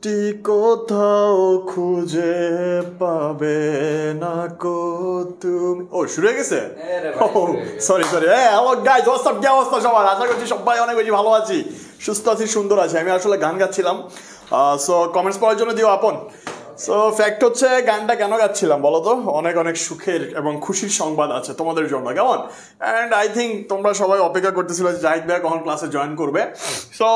মিষ্টি কোথাও খুঁজে পাবে না কো তুমি। ও শুরু হয়ে গেছে? Sorry hello guys, what's up, কি অবস্থা সবার? আশা করছি সবাই অনেক বেশি ভালো আছি, সুস্থ আছি, সুন্দর আছি। আমি আসলে গান গাচ্ছিলাম, সো কমেন্টস পড়ার জন্য দিও আপন। সো ফ্যাক্ট হচ্ছে, গানটা কেন গাচ্ছিলাম বলো তো? অনেক অনেক সুখের এবং খুশির সংবাদ আছে তোমাদের জন্য, কেমন? অ্যান্ড আই থিঙ্ক তোমরা সবাই অপেক্ষা করতেছিল যে জাহিদ ভাই কখন ক্লাসে জয়েন করবে। সো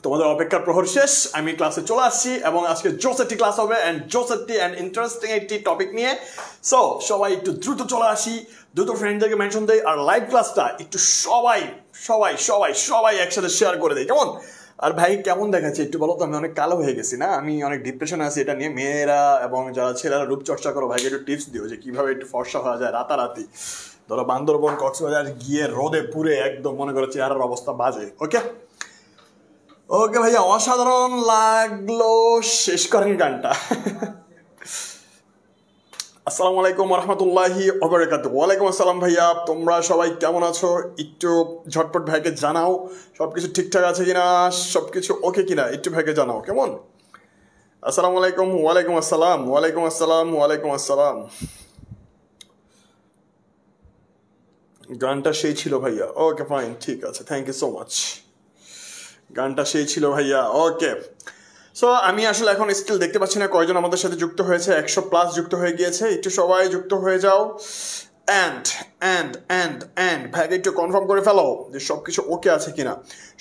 তোমাদের অপেক্ষার প্রহর শেষ, আমি ক্লাসে চলে আসছি এবং আজকে জোস একটি ক্লাস হবে অ্যান্ড জোস একটি অ্যান্ড ইন্টারেস্টিং একটি টপিক নিয়ে। সো সবাই একটু দ্রুত চলে আসি, দ্রুত ফ্রেন্ডদেরকে মেনশন দেয়, আর লাইভ ক্লাসটা একটু সবাই সবাই সবাই সবাই একসাথে শেয়ার করে দেয়, কেমন? আর ভাই কেমন দেখাচ্ছে একটু বলো তো? আমি অনেক কালো হয়ে গেছি না? আমি অনেক ডিপ্রেশনে আছি এটা নিয়ে। মেয়েরা এবং যারা ছেলেরা রূপচর্চা করো, ভাইকে একটু টিপস দিও যে কিভাবে একটু ফর্সা হওয়া যায় রাতারাতি। ধরো বান্দরবন কক্সবাজার গিয়ে রোদে পুরে একদম মনে করো চেহারার অবস্থা বাজে। ওকে ওকে ভাইয়া, অসাধারণ লাগলো, শেষ করেন গানটা। আসসালামু আলাইকুম রহমতুল্লাহি ওয়াবারাকাতুহু। ওয়ালাইকুম আসসালাম ভাইয়া, তোমরা সবাই কেমন আছো? একটু ঝটপট ভাইকে জানাও সবকিছু ঠিকঠাক আছে কিনা, সবকিছু ওকে কিনা, একটু ভাইকে জানাও, কেমন? আসসালামু আলাইকুম। ওয়ালাইকুম আসসালাম, ওয়ালাইকুম আসসালাম, ওয়ালাইকুম আসসালাম। গানটা সেই ছিল ভাইয়া, ওকে ফাইন, ঠিক আছে, থ্যাংক ইউ সো মাচ। গানটা সেই ছিল ভাইয়া, ওকে। সো আমি আসলে এখন স্টিল দেখতে পাচ্ছি না কয়জন আমাদের সাথে যুক্ত হয়েছে। 100+ যুক্ত হয়ে গিয়েছে, একটু সবাই যুক্ত হয়ে যাও। অ্যান্ড ভাইকে একটু কনফার্ম করে ফেলো যে সব কিছু ওকে আছে কিনা।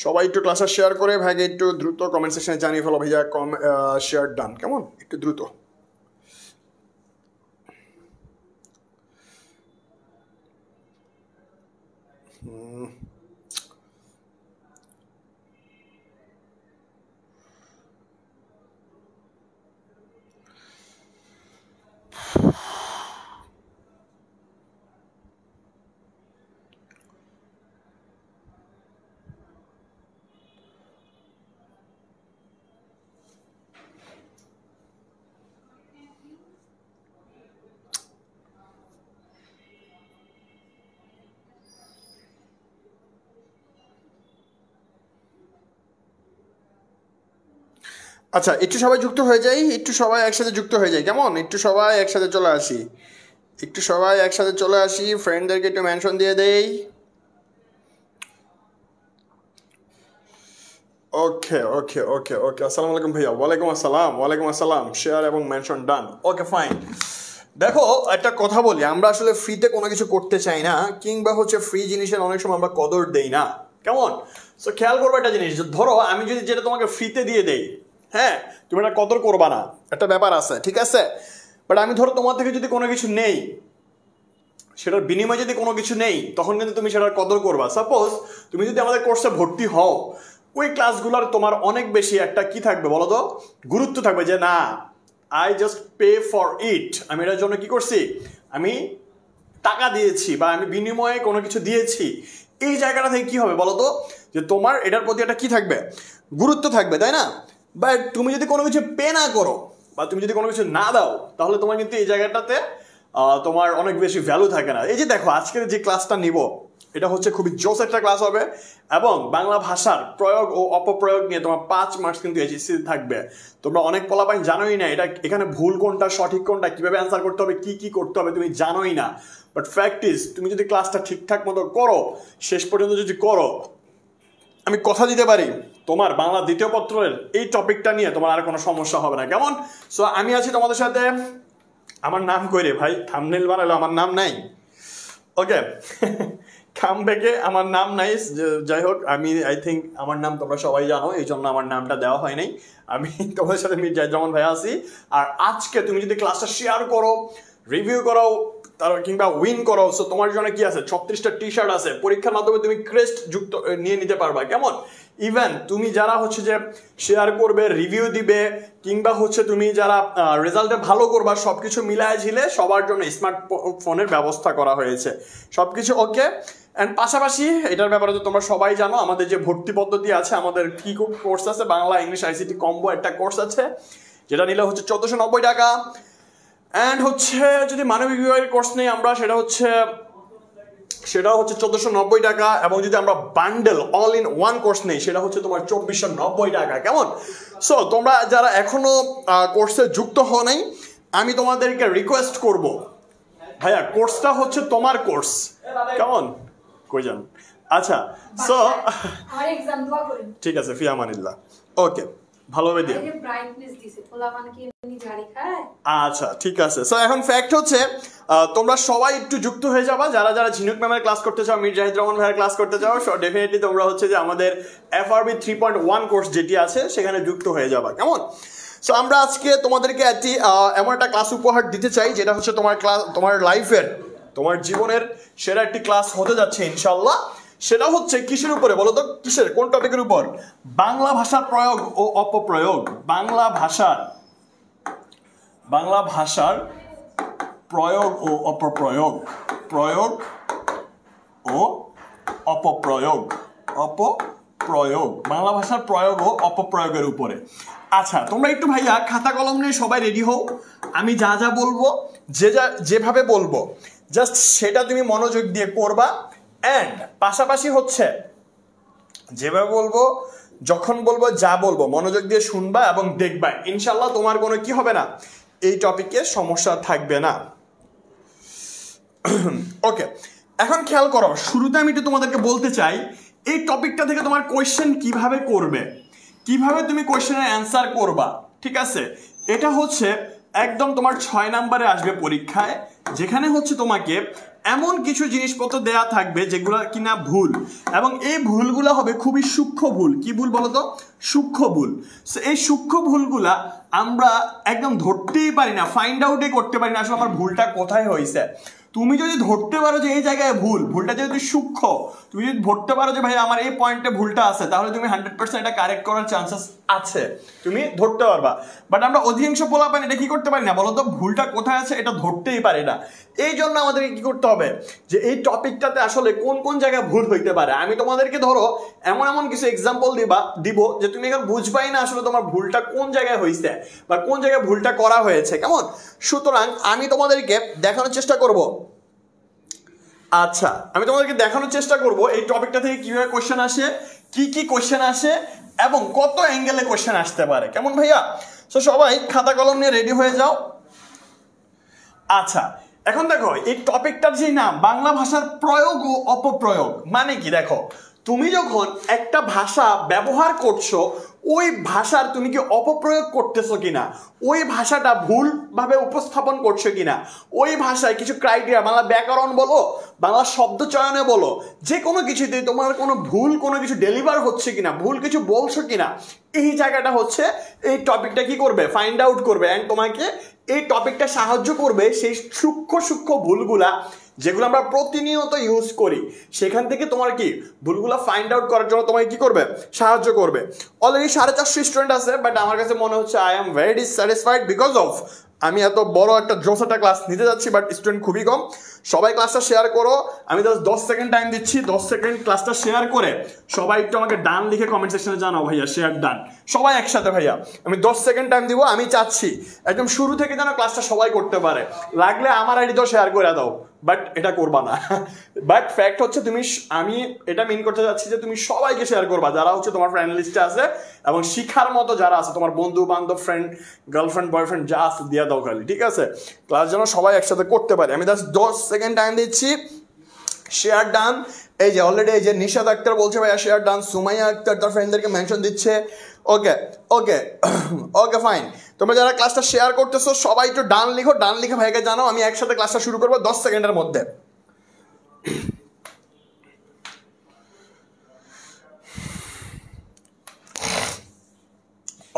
সবাই একটু ক্লাসে শেয়ার করে ভাইকে একটু দ্রুত কমেন্ট সেকশনে জানিয়ে ফেলো ভাইয়া শেয়ার ডান, কেমন? একটু দ্রুত। আচ্ছা, একটু সবাই যুক্ত হয়ে যাই, একটু সবাই একসাথে যুক্ত হয়ে যাই, কেমন? একটু সবাই একসাথে চলে আসি, একটু সবাই একসাথে চলে আসি, ফ্রেন্ডদেরকে একটু মেনশন দিয়ে দেই। ওকে ওকে ওকে ওকে, আসসালামু আলাইকুম ভাইয়া। ওয়ালাইকুম আসসালাম, ওয়ালাইকুম আসসালাম। শেয়ার এবং মেনশন ডান, ওকে ফাইন। দেখো একটা কথা বলি, আমরা আসলে ফ্রিতে কোনো কিছু করতে চাই না, কিংবা হচ্ছে ফ্রি জিনিসের অনেক সময় আমরা কদর দেই না, কেমন? সো খেয়াল করবো একটা জিনিস, ধরো আমি যদি যেটা তোমাকে ফ্রিতে দিয়ে দেই, হ্যাঁ, তুমি এটা কদর করবা না, একটা ব্যাপার আছে, ঠিক আছে? বাট আমি ধরো তোমার থেকে যদি কোনো কিছু নেই, সেটার বিনিময়ে যদি কোনো কিছু নেই, তখন কিন্তু তুমি সেটার কদর করবা। সাপোজ তুমি যদি আমাদের কোর্সে ভর্তি হও, ওই ক্লাসগুলোর তোমার অনেক বেশি একটা কি থাকবে বলো তো, গুরুত্ব থাকবে যে না, I just pay for it, আমি এটার জন্য কি করছি, আমি টাকা দিয়েছি বা আমি বিনিময়ে কোনো কিছু দিয়েছি। এই জায়গাটা থেকে কি হবে বলো তো, যে তোমার এটার প্রতি একটা কি থাকবে, গুরুত্ব থাকবে, তাই না? বাট তুমি যদি কোনো কিছু পে না করো বা তুমি যদি কোনো কিছু না দাও, তাহলে তোমার কিন্তু এই জায়গাটাতে তোমার অনেক বেশি ভ্যালু থাকে না। এই যে দেখো আজকের যে ক্লাসটা নিব, এটা হচ্ছে খুবই জোস একটা ক্লাস হবে এবং বাংলা ভাষার প্রয়োগ ও অপপ্রয়োগ নিয়ে তোমার 5 মার্কস কিন্তু এইচএসসি থাকবে। তোমরা অনেক পোলাপাইন জানোই না এটা, এখানে ভুল কোনটা সঠিক কোনটা, কিভাবে অ্যান্সার করতে হবে, কি কি করতে হবে তুমি জানোই না। বাট ফ্যাক্ট ইজ, তুমি যদি ক্লাসটা ঠিকঠাক মতো করো, শেষ পর্যন্ত যদি করো, আমি কথা দিতে পারি তোমার বাংলা দ্বিতীয় পত্রের এই টপিকটা নিয়ে তোমার আর কোনো সমস্যা হবে না, কেমন? সো আমি আছি তোমাদের সাথে। আমার নাম কই রে ভাই? থাম্বনেল বানালো, আমার নাম নাই। ওকে, কামব্যাকে আমার নাম নাই। যাই হোক, আমি আই থিঙ্ক আমার নাম তোমরা সবাই জানো, এই জন্য আমার নামটা দেওয়া হয় নাই। আমি তোমাদের সাথে জাহিদুজ্জামান ভাই আছি। আর আজকে তুমি যদি ক্লাসটা শেয়ার করো, রিভিউ করো, তার কিংবা উইন করো, সো তোমার জন্য কি আছে, 36টা টি-শার্ট আছে, পরীক্ষার মাধ্যমে তুমি ক্রেস্ট যুক্ত নিয়ে নিতে পারবা, কেমন? ইভেন তুমি যারা হচ্ছে যে শেয়ার করবে, রিভিউ দিবে, কিংবা হচ্ছে তুমি যারা রেজাল্টে ভালো করবা, সবকিছু মিলায় ঝিলে সবার জন্য স্মার্টফোনের ব্যবস্থা করা হয়েছে, সবকিছু ওকে। অ্যান্ড পাশাপাশি এটার ব্যাপারে তো তোমরা সবাই জানো, আমাদের যে ভর্তি পদ্ধতি আছে, আমাদের কি কোর্স আছে, বাংলা ইংলিশ আইসিটি কম্বো একটা কোর্স আছে, যেটা নিলে হচ্ছে 1490 টাকা। অ্যান্ড হচ্ছে যদি মানবিক বিভাগের কোর্স নেই আমরা, সেটা হচ্ছে 1490 টাকা। এবং যদি আমরা bundle all in one course নেই, সেটা হচ্ছে তোমার 2490 টাকা, কেমন? সো তোমরা যারা এখনো কোর্সে যুক্ত হও নাই, আমি তোমাদেরকে রিকোয়েস্ট করব, ভাইয়া কোর্সটা হচ্ছে তোমার কোর্স, কেমন কই যান? আচ্ছা সো ঠিক আছে, ফি আমানিল্লাহ। ওকে, ভালোভাবে দিয়ে। আচ্ছা ঠিক আছে। সো এখন ফ্যাক্ট হচ্ছে তোমরা সবাই একটু যুক্ত হয়ে যাবা, যারা যারা ঝিনুক ম্যামের ক্লাস করতে চাও, মীর জাহিদ রহমান ভাইয়ের ক্লাস করতে চাও, সো ডেফিনেটলি তোমরা হচ্ছে যে আমাদের FRB 3.1 কোর্স যেটি আছে সেখানে যুক্ত হয়ে যাবা, কেমন? সো আমরা আজকে তোমাদেরকে এমন একটা ক্লাস উপহার দিতে চাই যেটা হচ্ছে তোমার ক্লাস, তোমার লাইফের, তোমার জীবনের সেরা একটি ক্লাস হতে যাচ্ছে ইনশাল্লাহ। সেটা হচ্ছে কিসের উপরে বলো তো? কিসের, কোন টপিকের উপর? বাংলা ভাষার প্রয়োগ ও অপপ্রয়োগ। বাংলা ভাষার প্রয়োগ ও অপপ্রয়োগ, প্রয়োগ ও অপপ্রয়োগ, বাংলা ভাষার প্রয়োগ ও অপপ্রয়োগের উপরে। আচ্ছা তোমরা একটু ভাইয়া খাতা কলম নিয়ে সবাই রেডি হও। আমি যা যা বলবো, যেভাবে বলবো জাস্ট সেটা তুমি মনোযোগ দিয়ে করবা। অ্যান্ড পাশাপাশি হচ্ছে যেভাবে বলবো, যখন বলবো, যা বলবো মনোযোগ দিয়ে শুনবা এবং দেখবা, ইনশাল্লাহ তোমার কোনো কি হবে না, এই টপিকে সমস্যা থাকবে না। ওকে, এখন খেয়াল করো, শুরুতে আমি একটু তোমাদেরকে বলতে চাই এই টপিকটা থেকে তোমার কোয়েশ্চেন কিভাবে করবে, কিভাবে তুমি কোয়েশ্চেনের অ্যান্সার করবা, ঠিক আছে? এটা হচ্ছে একদম তোমার 6 নম্বরে আসবে পরীক্ষায়, যেখানে হচ্ছে তোমাকে এমন কিছু জিনিসপত্র দেয়া থাকবে যেগুলো কিনা ভুল, এবং এই ভুলগুলো হবে খুবই সূক্ষ্ম ভুল। কি ভুল বলো তো? সূক্ষ্ম ভুল। এই সূক্ষ্ম ভুলগুলা আমরা একদম ধরতেই পারি না, ফাইন্ড আউটই করতে পারি না আসলে আমার ভুলটা কোথায় হয়েছে। তুমি যদি ধরতে পারো যে এই জায়গায় ভুলটা যেহেতু সূক্ষ্ম, তুমি যদি ধরতে পারো যে ভাই আমার এই পয়েন্টে ভুলটা আছে, তাহলে তুমি 100% এটা কারেক্ট করার চান্সেস আছে, তুমি ধরতে পারবা। বাট আমরা অধিকাংশ পোলাপান এটা কি করতে পারি না বলো তো? ভুলটা কোথায় আছে এটা ধরতেই পারি না। এই জন্য আমাদেরকে কি করতে হবে, যে এই টপিকটাতে আসলে কোন কোন জায়গায় ভুল হইতে পারে, আমি তোমাদেরকে ধরো এমন কিছু এক্সাম্পল দিব যে তুমি এখন বুঝবাই না আসলে তোমার ভুলটা কোন জায়গায় হয়েছে বা কোন জায়গায় ভুলটা করা হয়েছে, কেমন? সুতরাং আমি তোমাদেরকে দেখানোর চেষ্টা করব, আচ্ছা আমি তোমাদেরকে দেখানোর চেষ্টা করব এই টপিকটা থেকে কিভাবে কোশ্চেন আসে, কি কোশ্চেন আসে এবং কত অ্যাঙ্গেলে কোশ্চেন আসতে পারে, কেমন ভাইয়া? তো সবাই খাতা কলম নিয়ে রেডি হয়ে যাও। আচ্ছা এখন দেখো এই টপিকটার যে নাম বাংলা ভাষার প্রয়োগ ও অপপ্রয়োগ, মানে কি? দেখো তুমি যখন একটা ভাষা ব্যবহার করছো, ওই ভাষার তুমি কি অপপ্রয়োগ করতেছো কিনা, ওই ভাষাটা ভুলভাবে উপস্থাপন করছো কিনা, ওই ভাষায় কিছু ক্রাইটেরিয়া, বাংলা ব্যাকরণ বলো, বাংলা শব্দ চয়নে বলো, যে কোনো কিছুতে তোমার কোনো ভুল কোনো কিছু ডেলিভার হচ্ছে কিনা, ভুল কিছু বলছো কিনা, এই জায়গাটা হচ্ছে এই টপিকটা কি করবে, ফাইন্ড আউট করবে। অ্যান্ড তোমাকে এই টপিকটা সাহায্য করবে সেই সূক্ষ্ম ভুলগুলা যেগুলো আমরা প্রতিনিয়ত ইউজ করি, সেখান থেকে তোমার কি ভুলগুলো ফাইন্ড আউট করার জন্য তোমাকে কি করবে, সাহায্য করবে। অলরেডি 450 স্টুডেন্ট আছে, বাট আমার কাছে মনে হচ্ছে I am very dissatisfied because of আমি এত বড় একটা জোসাটা ক্লাস নিতে যাচ্ছি, বাট স্টুডেন্ট খুবই কম। সবাই ক্লাসটা শেয়ার করো, আমি জাস্ট 10 সেকেন্ড টাইম দিচ্ছি, 10 সেকেন্ড ক্লাসটা শেয়ার করে সবাই একটু আমাকে ডান লিখে কমেন্ট সেকশনে জানাও ভাইয়া শেয়ার ডান, সবাই একসাথে ভাইয়া। আমি 10 সেকেন্ড টাইম দিব, আমি চাচ্ছি একদম শুরু থেকে যেন ক্লাসটা সবাই করতে পারে, লাগলে আমার আইডিতেও শেয়ার করে দাও, বাট এটা করবা না। বাট ফ্যাক্ট হচ্ছে আমি এটা মিন করতে চাচ্ছি যে তুমি সবাইকে শেয়ার করবা যারা হচ্ছে তোমার ফ্রেন্ড লিস্টে আছে, এবং শিখার মতো যারা আছে, তোমার বন্ধু বান্ধব, ফ্রেন্ড, গার্লফ্রেন্ড, বয়ফ্রেন্ড যা আছে দিয়ে দাও খালি, ঠিক আছে? ক্লাস যেন সবাই একসাথে করতে পারে। আমি জাস্ট 10 সেকেন্ড টাইম দিচ্ছি, শেয়ার ডান। এই যে অলরেডি এই যে নিশাদ আক্তার বলছে ভাইয়া শেয়ার ডান, সুমাইয়া আক্তার তার ফ্রেন্ডদেরকে মেনশন দিচ্ছে। ওকে ওকে ওকে ফাইন। তোমরা যারা ক্লাসটা শেয়ার করতেছো সবাই একটু ডান লিখো, ডান লিখে ভাইকে জানাও, আমি একসাথে ক্লাসটা শুরু করবো 10 সেকেন্ডের মধ্যে।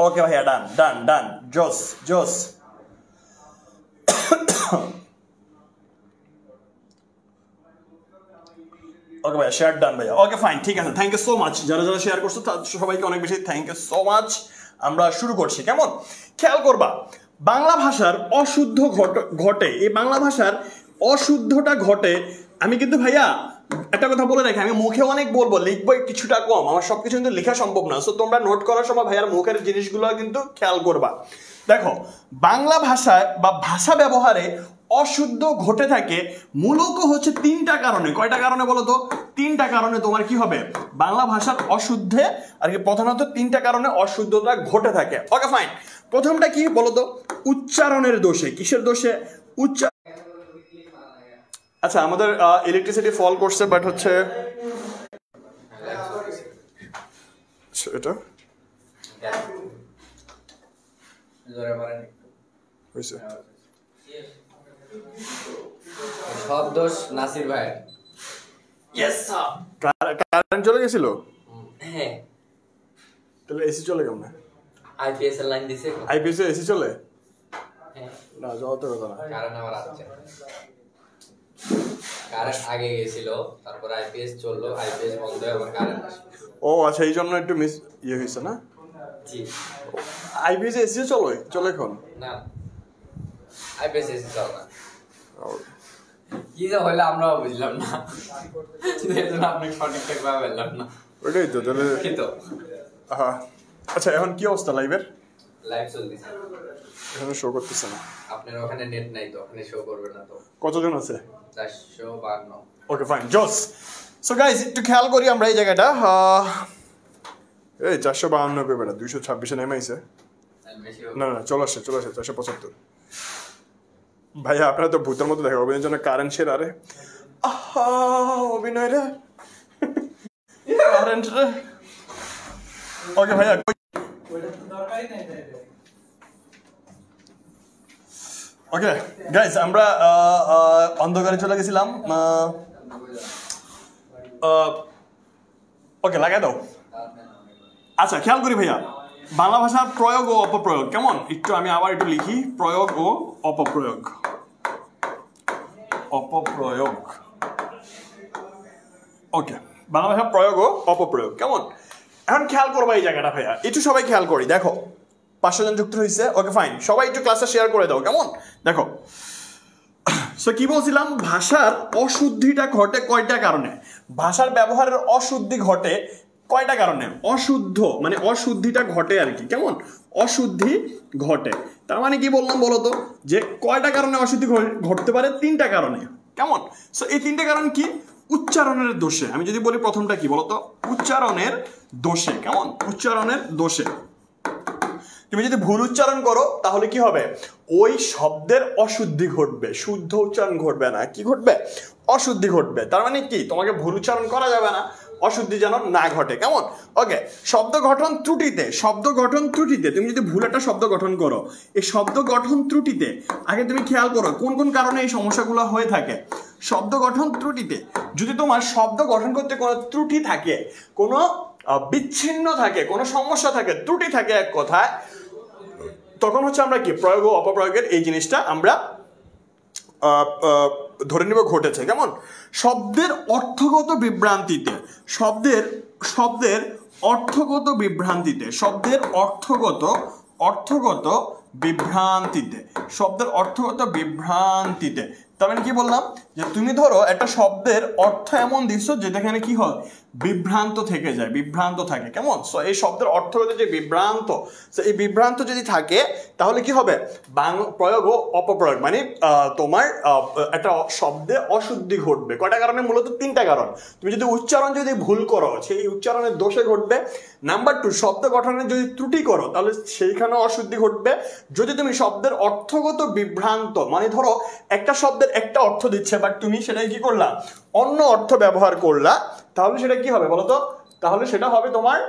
ওকে ভাইয়া ডান ডান ডান, জোস জোস। ওকে ভাইয়া শেয়ার ডান ভাইয়া, ওকে ফাইন, ঠিক আছে, থ্যাংক ইউ সো মাচ। যারা যারা শেয়ার করছো সবাইকে অনেক বেশি থ্যাংক ইউ সো মাচ। আমরা শুরু করছি, কেমন? খেয়াল করবা, বাংলা ভাষার অশুদ্ধ ঘটে, এই বাংলা ভাষার অশুদ্ধটা ঘটে। আমি কিন্তু ভাইয়া একটা কথা বলে রাখি, আমি মুখে অনেক বলবো, লিখবো কিছুটা কম, আমার সবকিছু কিন্তু লেখা সম্ভব না। সো তোমরা নোট করার সময় ভাইয়ার মুখের জিনিসগুলো কিন্তু খেয়াল করবা। দেখো বাংলা ভাষায় বা ভাষা ব্যবহারে অশুদ্ধ ঘটে থাকে মূলত হচ্ছে তিনটা কারণে। কয়টা কারণে বলো তো? তিনটা কারণে তোমার কি হবে, বাংলা ভাষার অশুদ্ধে আর কি প্রধানত তিনটা কারণে অশুদ্ধতা ঘটে থাকে। ওকে ফাইন, প্রথমটা কি বলো তো? উচ্চারণের দোষে। কিসের দোষে? আচ্ছা, আমাদের ইলেকট্রিসিটি ফল করছে, বাট হচ্ছে এটা হয়েছে সব দোষ নাসির ভাই। Yes sir. কারেন্ট চলে গেছিল? হ্যাঁ। তাহলে এসি চলে কেমন? আইপিএস এর লাইন দিছে। আইপিএস এ এসি চলে? হ্যাঁ। না, যাওয়া তো কথা না। কারেন্ট আবার আসছে। কারেন্ট আগে গেছিল, তারপর আইপিএস চললো, আইপিএস বন্ধ হয়ে আবার কারেন্ট আসলো। ও আচ্ছা, এই জন্য একটু মিস হয়েছে না? জি। আইপিএস এসি চলে এখন? না, আইপিএস এসি চল না। কি যে হইলো আমরাও বুঝলাম না, এর জন্য আপনি সঠিক ভাবে বললাম না। ওইটাই তো তাহলে কি তো। আচ্ছা, এখন কি অবস্থা লাইভের? লাইভ চলতেছে, এখানে শো করতেছে না। আপনার ওখানে নেট নাই তো, ওখানে শো করবে না তো। কতজন আছে? 452। ওকে ফাইন, জোস। সো গাইস, একটু খেয়াল করি আমরা এই জায়গাটা। এই 452 কই বেটা, 226 নেমে আইছে। না না, চলে আসে 475। ভাইয়া আপনারা তো ভূতের মতো দেখা, অভিনয়ের জন্য কারেন্ট শের। আরে আহা, অভিনয় রে, কারেন্ট রে। ওকে ভাইয়া, ওকে গাইস, আমরা অন্ধকারে চলে গেছিলাম। ওকে, লাগাই দাও। আচ্ছা, খেয়াল করি ভাইয়া, বাংলা ভাষার প্রয়োগ ও অপপ্রয়োগ কেমন, একটু আমি আবার একটু লিখি। প্রয়োগ ও অপপ্রয়োগ। অপপ্রয়োগ। ওকে, বাংলা ভাষার প্রয়োগ ও অপপ্রয়োগ কেমন। এখন খেয়াল করবো এই জায়গাটা ভাইয়া, একটু সবাই খেয়াল করি। দেখো 500 জন যুক্ত হয়েছে। ওকে ফাইন, সবাই একটু ক্লাসটা শেয়ার করে দাও কেমন। দেখো, সো কি বলছিলাম, ভাষার অশুদ্ধিটা ঘটে কয়টা কারণে। ভাষার ব্যবহারের অশুদ্ধি ঘটে কয়টা কারণে। অশুদ্ধ মানে অশুদ্ধিটা ঘটে আর কি, কেমন, অশুদ্ধি ঘটে। তার মানে কি বললাম বলতো, যে কয়টা কারণে অশুদ্ধি ঘটতে পারে? তিনটা কারণে, কেমন। সো এই তিনটা কারণ কি? উচ্চারণের দোষে। আমি যদি বলি প্রথমটা কি বলতো, উচ্চারণের দোষে, কেমন, উচ্চারণের দোষে। তুমি যদি ভুল উচ্চারণ করো তাহলে কি হবে, ওই শব্দের অশুদ্ধি ঘটবে, শুদ্ধ উচ্চারণ ঘটবে না। কি ঘটবে? অশুদ্ধি ঘটবে। তার মানে কি, তোমাকে ভুল উচ্চারণ করা যাবে না, অশুদ্ধি যেন না ঘটে, কেমন। ওকে, শব্দ গঠন ত্রুটিতে। শব্দ গঠন ত্রুটিতে তুমি যদি ভুল একটা শব্দ গঠন করো, এই শব্দ গঠন ত্রুটিতে আগে তুমি খেয়াল করো কোন কোন কারণে এই সমস্যাগুলো হয়ে থাকে। শব্দ গঠন ত্রুটিতে যদি তোমার শব্দ গঠন করতে কোনো ত্রুটি থাকে, কোনো বিচ্ছিন্ন থাকে, কোনো সমস্যা থাকে, ত্রুটি থাকে এক কথায়, তখন হচ্ছে আমরা কি প্রয়োগ ও অপপ্রয়োগের এই জিনিসটা আমরা ধরে নিব ঘটেছে, কেমন। শব্দের অর্থগত বিভ্রান্তিতে, শব্দের অর্থগত বিভ্রান্তিতে, শব্দের অর্থগত বিভ্রান্তিতে, শব্দের অর্থগত বিভ্রান্তিতে। তার মানে কি বললাম, যে তুমি ধরো একটা শব্দের অর্থ এমন দিচ্ছ যেটা এখানে কি হয়, বিভ্রান্ত থেকে যায়, বিভ্রান্ত থাকে, কেমন। সো এই শব্দের অর্থগত যে বিভ্রান্ত, এই বিভ্রান্ত যদি থাকে তাহলে কি হবে, প্রয়োগ ও অপপ্রয়োগ মানে তোমার একটা শব্দে অশুদ্ধি ঘটবে। কয়টা কারণে? মূলত তিনটা কারণ। তুমি যদি উচ্চারণ যদি ভুল করো, সেই উচ্চারণের দোষে ঘটবে। নাম্বার 2, শব্দ গঠনের যদি ত্রুটি করো তাহলে সেইখানে অশুদ্ধি ঘটবে। যদি তুমি শব্দের অর্থগত বিভ্রান্ত মানে ধরো একটা শব্দের একটা অর্থ দিচ্ছে, বাট তুমি সেটাই কি করলা, অন্য অর্থ ব্যবহার করলা, তাহলে সেটা কি হবে বলতো, তাহলে সেটা হবে তোমার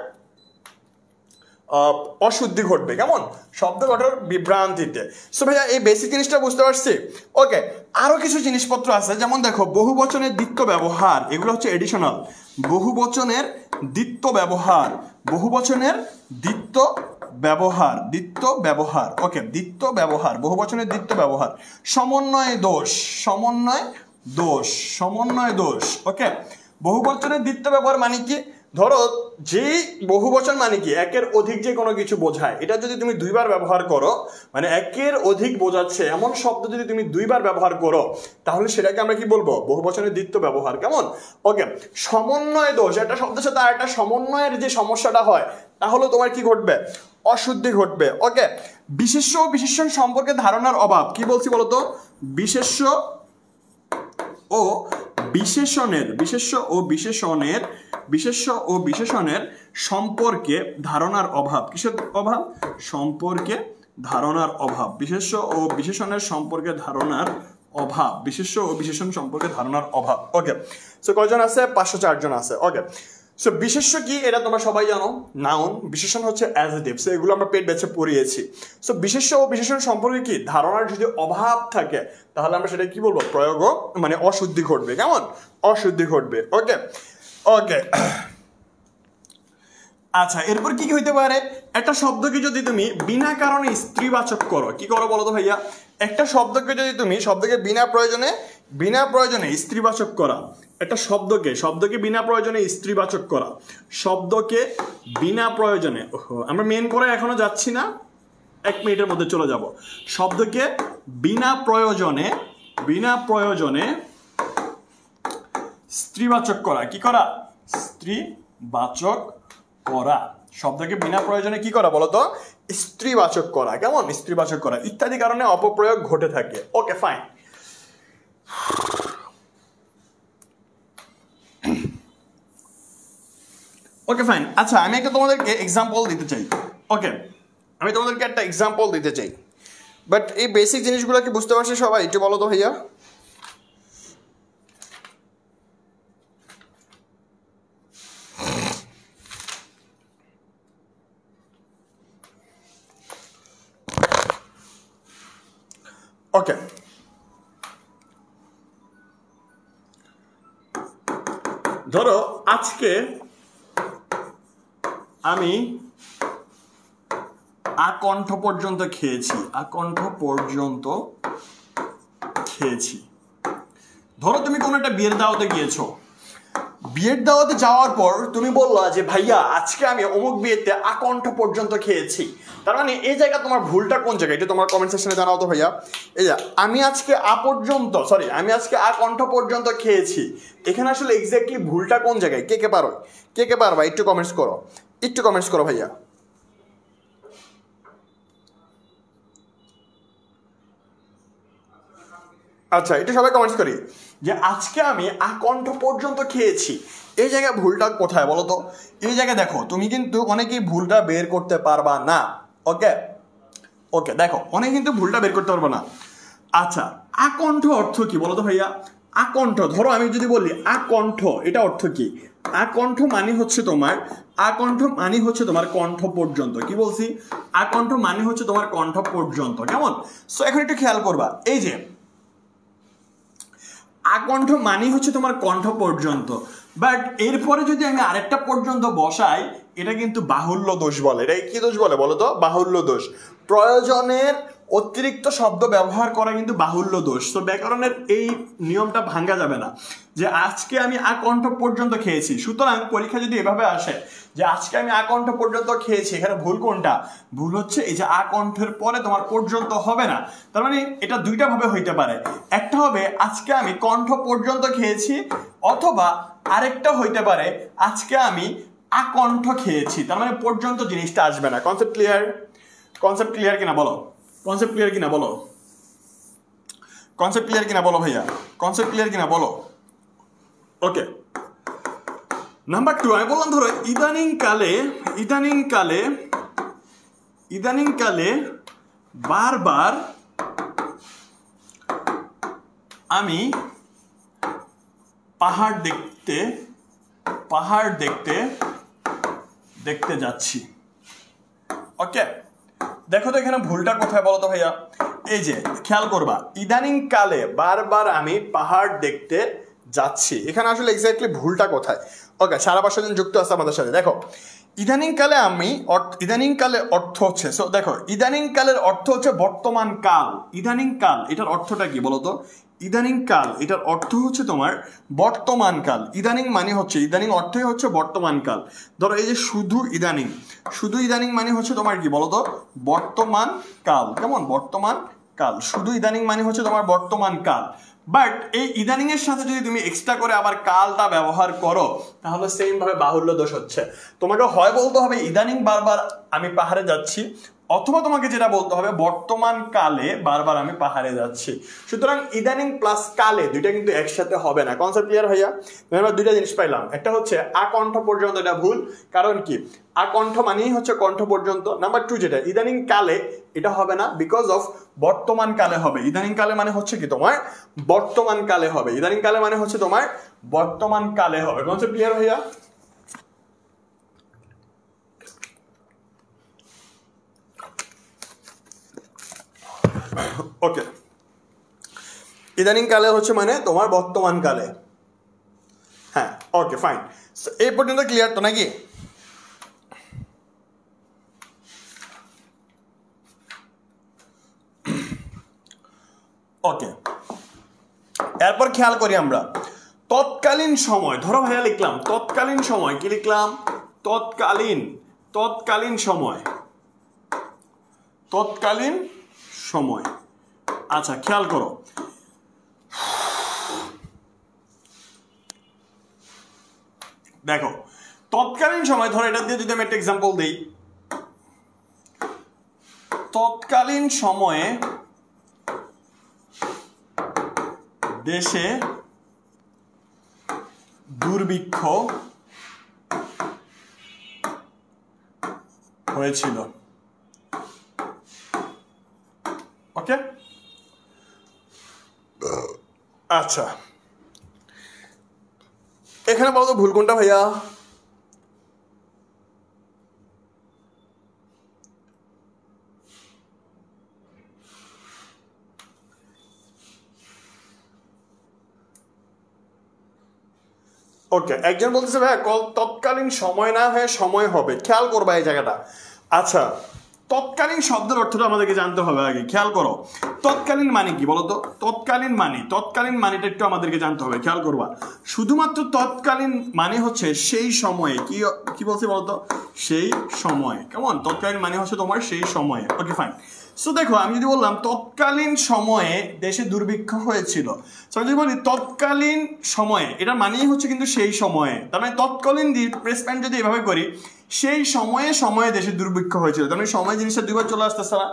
অশুদ্ধি ঘটবে, কেমন, শব্দ গঠন বিভ্রান্তিতে। সো ভাইয়া এই বেসিক জিনিসটা বুঝতে পারছি। ওকে, আরো কিছু জিনিসপত্র আছে, যেমন দেখো বহুবচনের দ্বিত্ব ব্যবহার, এগুলো হচ্ছে এডিশনাল। বহুবচনের দ্বিত্ব ব্যবহার, বহুবচনের দ্বিত্ব ব্যবহার, দ্বিত্ব ব্যবহার। ওকে, দ্বিত্ব ব্যবহার, বহুবচনের দ্বিত্ব ব্যবহার। সমন্বয় দোষ, সমন্বয় দোষ, সমন্বয় দোষ। ওকে, বহুবচনের দ্বিত্ব ব্যবহার মানে কি, ধরো যেই বহুবচন মানে কি একের অধিক যে কোনো কিছু বোঝায়, এটা যদি তুমি দুইবার ব্যবহার করো, মানে একের অধিক বোঝাচ্ছে এমন শব্দ যদি তুমি দুইবার ব্যবহার করো, তাহলে সেটাকে আমরা কি বলবো, বহুবচনের দ্বিত্ব ব্যবহার, কেমন। ওকে, সমন্বয় দোষ, একটা শব্দের সাথে আরেকটা সমন্বয়ের যে সমস্যাটা হয়, তাহলে তোমার কি ঘটবে, অশুদ্ধি ঘটবে। ওকে, বিশেষ্য ও বিশেষণ সম্পর্কে ধারণার অভাব, কি বলছি বলতো, বিশেষ্য ও বিশেষণের সম্পর্কে ধারণার অভাব। কিসের অভাব? সম্পর্কে ধারণার অভাব। বিশেষ্য ও বিশেষণের সম্পর্কে ধারণার অভাব। বিশেষ্য ও বিশেষণ সম্পর্কে ধারণার অভাব। ওকে, সো কয়জন আছে? 504 জন আছে। ওকে, সো বিশেষ্য কি এটা তোমরা সবাই জানো, নাউন। বিশেষণ হচ্ছে অ্যাডজেক্টিভ। সো এগুলো আমরা পেট ব্যাচে পড়িয়েছি। সো বিশেষ্য ও বিশেষণ সম্পর্কে কি ধারণার যদি অভাব থাকে তাহলে আমরা সেটা কি বলবো? প্রয়োগ, মানে অশুদ্ধি ঘটবে। কেমন? অশুদ্ধি ঘটবে। ওকে ওকে, আচ্ছা, এরপর কি হইতে পারে? একটা শব্দকে যদি তুমি বিনা কারণে স্ত্রীবাচক করো, কি করো বলো তো ভাইয়া? একটা শব্দকে যদি তুমি বিনা প্রয়োজনে স্ত্রীবাচক করা, একটা শব্দকে বিনা প্রয়োজনে স্ত্রীবাচক করা, শব্দকে বিনা প্রয়োজনে, আমরা মেন করে এখনো যাচ্ছি না, 1 মিনিটের মধ্যে চলে যাব। শব্দকে বিনা প্রয়োজনে স্ত্রীবাচক করা, কি করা? স্ত্রীবাচক করা। শব্দকে বিনা প্রয়োজনে কি করা বলতো? স্ত্রীবাচক করা। কেমন? স্ত্রীবাচক করা ইত্যাদি কারণে অপপ্রয়োগ ঘটে থাকে। Okay fine. আচ্ছা, আমি তোমাদেরকে এক্সাম্পল দিতে চাই। ওকে, আমি তোমাদেরকে একটা এক্সাম্পল দিতে চাই, বাট এই বেসিক জিনিসগুলো কি বুঝতে পারছে সবাই? একটু বলো তো ভাইয়া। ওকে, ধরো আজকে আমি আকণ্ঠ পর্যন্ত খেয়েছি। ধরো তুমি কোনো একটা বিয়ের দাওয়াতে গিয়েছো। বিয়ের দাওয়াতে যাওয়ার পর তুমি বললা যে ভাইয়া আজকে আমি অমুক বিয়েতে আকণ্ঠ পর্যন্ত খেয়েছি। তার মানে এই জায়গা তোমার ভুলটা কোন জায়গায়? এটা তোমার কমেন্ট সেকশনে জানাও তো ভাইয়া। এই যে আমি আজকে আকণ্ঠ পর্যন্ত খেয়েছি, এখানে আসলে এক্স্যাক্টলি ভুলটা কোন জায়গায়? কে পারবা? একটু কমেন্টস করো ভাইয়া। আচ্ছা, এটা সবাই কমেন্টস করি যে আজকে আমি আকণ্ঠ পর্যন্ত খেয়েছি, এই জায়গায় ভুলটা কোথায় বলো তো? এই জায়গায় দেখো, তুমি কিন্তু অনেকেই ভুলটা বের করতে পারবা না। ওকে দেখো, অনেকে কিন্তু ভুলটা বের করতে পারবো না। আচ্ছা, আকণ্ঠ অর্থ কি বলো তো ভাইয়া? আকণ্ঠ, ধরো আমি যদি বলি আকণ্ঠ, এটা অর্থ কি? আকণ্ঠ মানে হচ্ছে তোমার কণ্ঠ পর্যন্ত। কি বলছি? আকণ্ঠ মানে হচ্ছে তোমার কণ্ঠ পর্যন্ত। কেমন? সো এখন একটু খেয়াল করবা, এই যে আকণ্ঠ মানে হচ্ছে তোমার কণ্ঠ পর্যন্ত, বাট এরপরে যদি আমি আরেকটা পর্যন্ত বসাই, এটা কিন্তু বাহুল্য দোষ বলে। এটা কি দোষ বলে বলো তো? বাহুল্য দোষ। প্রয়োজনের অতিরিক্ত শব্দ ব্যবহার করা কিন্তু বাহুল্য দোষ। তো ব্যাকরণের এই নিয়মটা ভাঙা যাবে না যে আজকে আমি আকণ্ঠ পর্যন্ত খেয়েছি। সুতরাং পরীক্ষা যদি এভাবে আসে যে আজকে আমি আকণ্ঠ পর্যন্ত খেয়েছি, এখানে ভুল কোনটা? ভুল হচ্ছে এই যে আকণ্ঠের পরে তোমার পর্যন্ত হবে না। তার মানে এটা দুইটা ভাবে হইতে পারে। একটা হবে আজকে আমি কণ্ঠ পর্যন্ত খেয়েছি, অথবা আরেকটা হইতে পারে আজকে আমি আকণ্ঠ খেয়েছি, তার মানে পর্যন্ত জিনিসটা আসবে না। কনসেপ্ট ক্লিয়ার কিনা বলো? কনসেপ্ট ক্লিয়ার কিনা বলো ভাইয়া? কনসেপ্ট ক্লিয়ার কিনা বলো? ওকে, নাম্বার 2 আমি বললাম ধরো ইদানিং কালে বারবার আমি পাহাড় দেখতে যাচ্ছি। ওকে, দেখো তো এখানে ভুলটা কোথায় বলো তো ভাইয়া? এই যে খেয়াল করবা, ইদানিং কালে বারবার আমি পাহাড় দেখতে যাচ্ছি, এখানে আসলে এক্স্যাক্টলি ভুলটা কোথায়? ওকে, সারা 500 জন যুক্ত আছে আমাদের সাথে। দেখো, ইদানিং কালে অর্থ হচ্ছে, সো দেখো ইদানিং কালের অর্থ হচ্ছে বর্তমান কাল। ইদানিং কাল এটার অর্থটা কি বলতো? ইদানিং কাল এটার অর্থ হচ্ছে তোমার বর্তমান কাল। ইদানিং মানে হচ্ছে, ইদানিং অর্থই হচ্ছে বর্তমান কাল। ধরো এই যে শুধু ইদানিং মানে হচ্ছে তোমার কি বলতো? বর্তমান কাল। কেমন? বর্তমান কাল। শুধু ইদানিং মানে হচ্ছে তোমার বর্তমান কাল। বাট এই ইদানিং এর সাথে যদি তুমি এক্সট্রা করে আবার কালটা ব্যবহার করো, তাহলে সেম ভাবে বাহুল্য দোষ হচ্ছে। তোমাকে হয় বলতে হবে ইদানিং বারবার আমি পাহাড়ে যাচ্ছি, অথবা তোমাকে যেটা বলতে হবে বর্তমান কালে, বারবার আমি পাহাড়ে যাচ্ছি। সুতরাং ইদানিং প্লাস কালে দুইটা কিন্তু একসাথে হবে না। কনসেপ্ট ক্লিয়ার ভাইয়া? আমরা দুইটা জিনিস পাইলাম, একটা হচ্ছে আকণ্ঠ পর্যন্ত, এটা ভুল। কারণ কি, আকণ্ঠ মানেই হচ্ছে কণ্ঠ পর্যন্ত। নাম্বার 2 যেটা ইদানিং কালে, এটা হবে না, বিকজ অফ বর্তমান কালে হবে। ইদানিং কালে মানে হচ্ছে কি তোমার বর্তমান কালে হবে, ইদানিং কালে মানে হচ্ছে তোমার বর্তমান কালে হবে। কনসেপ্ট ক্লিয়ার ভাইয়া? ওকে, ইদানিং কালে হচ্ছে মানে তোমার বর্তমান কালে। হ্যাঁ, ওকে ফাইন। এই পর্যন্ত ক্লিয়ার তো নাকি? ওকে, এরপর খেয়াল করি আমরা তৎকালীন সময়। ধরো ভাইয়া লিখলাম তৎকালীন সময়, কি লিখলাম? তৎকালীন সময়, তৎকালীন সময়। আচ্ছা খেয়াল করো, দেখো তৎকালীন সময়, ধরো এটা দিয়ে যদি আমি একটা এক্সাম্পল দিই, তৎকালীন সময়ে দেশে দুর্ভিক্ষ হয়েছিল। ওকে, আচ্ছা এখানে বলো তো ভুল কোনটা ভাইয়া? ওকে, একজন বলতেছে ভাইয়া তৎকালীন সময় না হয়ে সময় হবে। খেয়াল করবা এই জায়গাটা। আচ্ছা, তৎকালীন শব্দের অর্থটা আমাদেরকে জানতে হবে আগে। খেয়াল করো, তৎকালীন মানে কি বলতো? তৎকালীন মানেটা একটু আমাদেরকে জানতে হবে। খেয়াল করবা, শুধুমাত্র তৎকালীন মানে হচ্ছে সেই সময়ে। কি বলছি বলতো? সেই সময়ে। কেমন? তৎকালীন মানে হচ্ছে তোমার সেই সময়ে। Okay fine. সো দেখো, আমি যদি বললাম তৎকালীন সময়ে দেশে দুর্ভিক্ষ হয়েছিল, আমি যদি বলি তৎকালীন সময়ে, এটা মানেই হচ্ছে কিন্তু সেই সময়ে। তার মানে তৎকালীন রিপ্লেসমেন্ট যদি এভাবে করি, সেই সময়ে দেশে দুর্ভিক্ষ হয়েছিল, তার মানে সময় জিনিসটা দুইবার চলে আসতেছে না?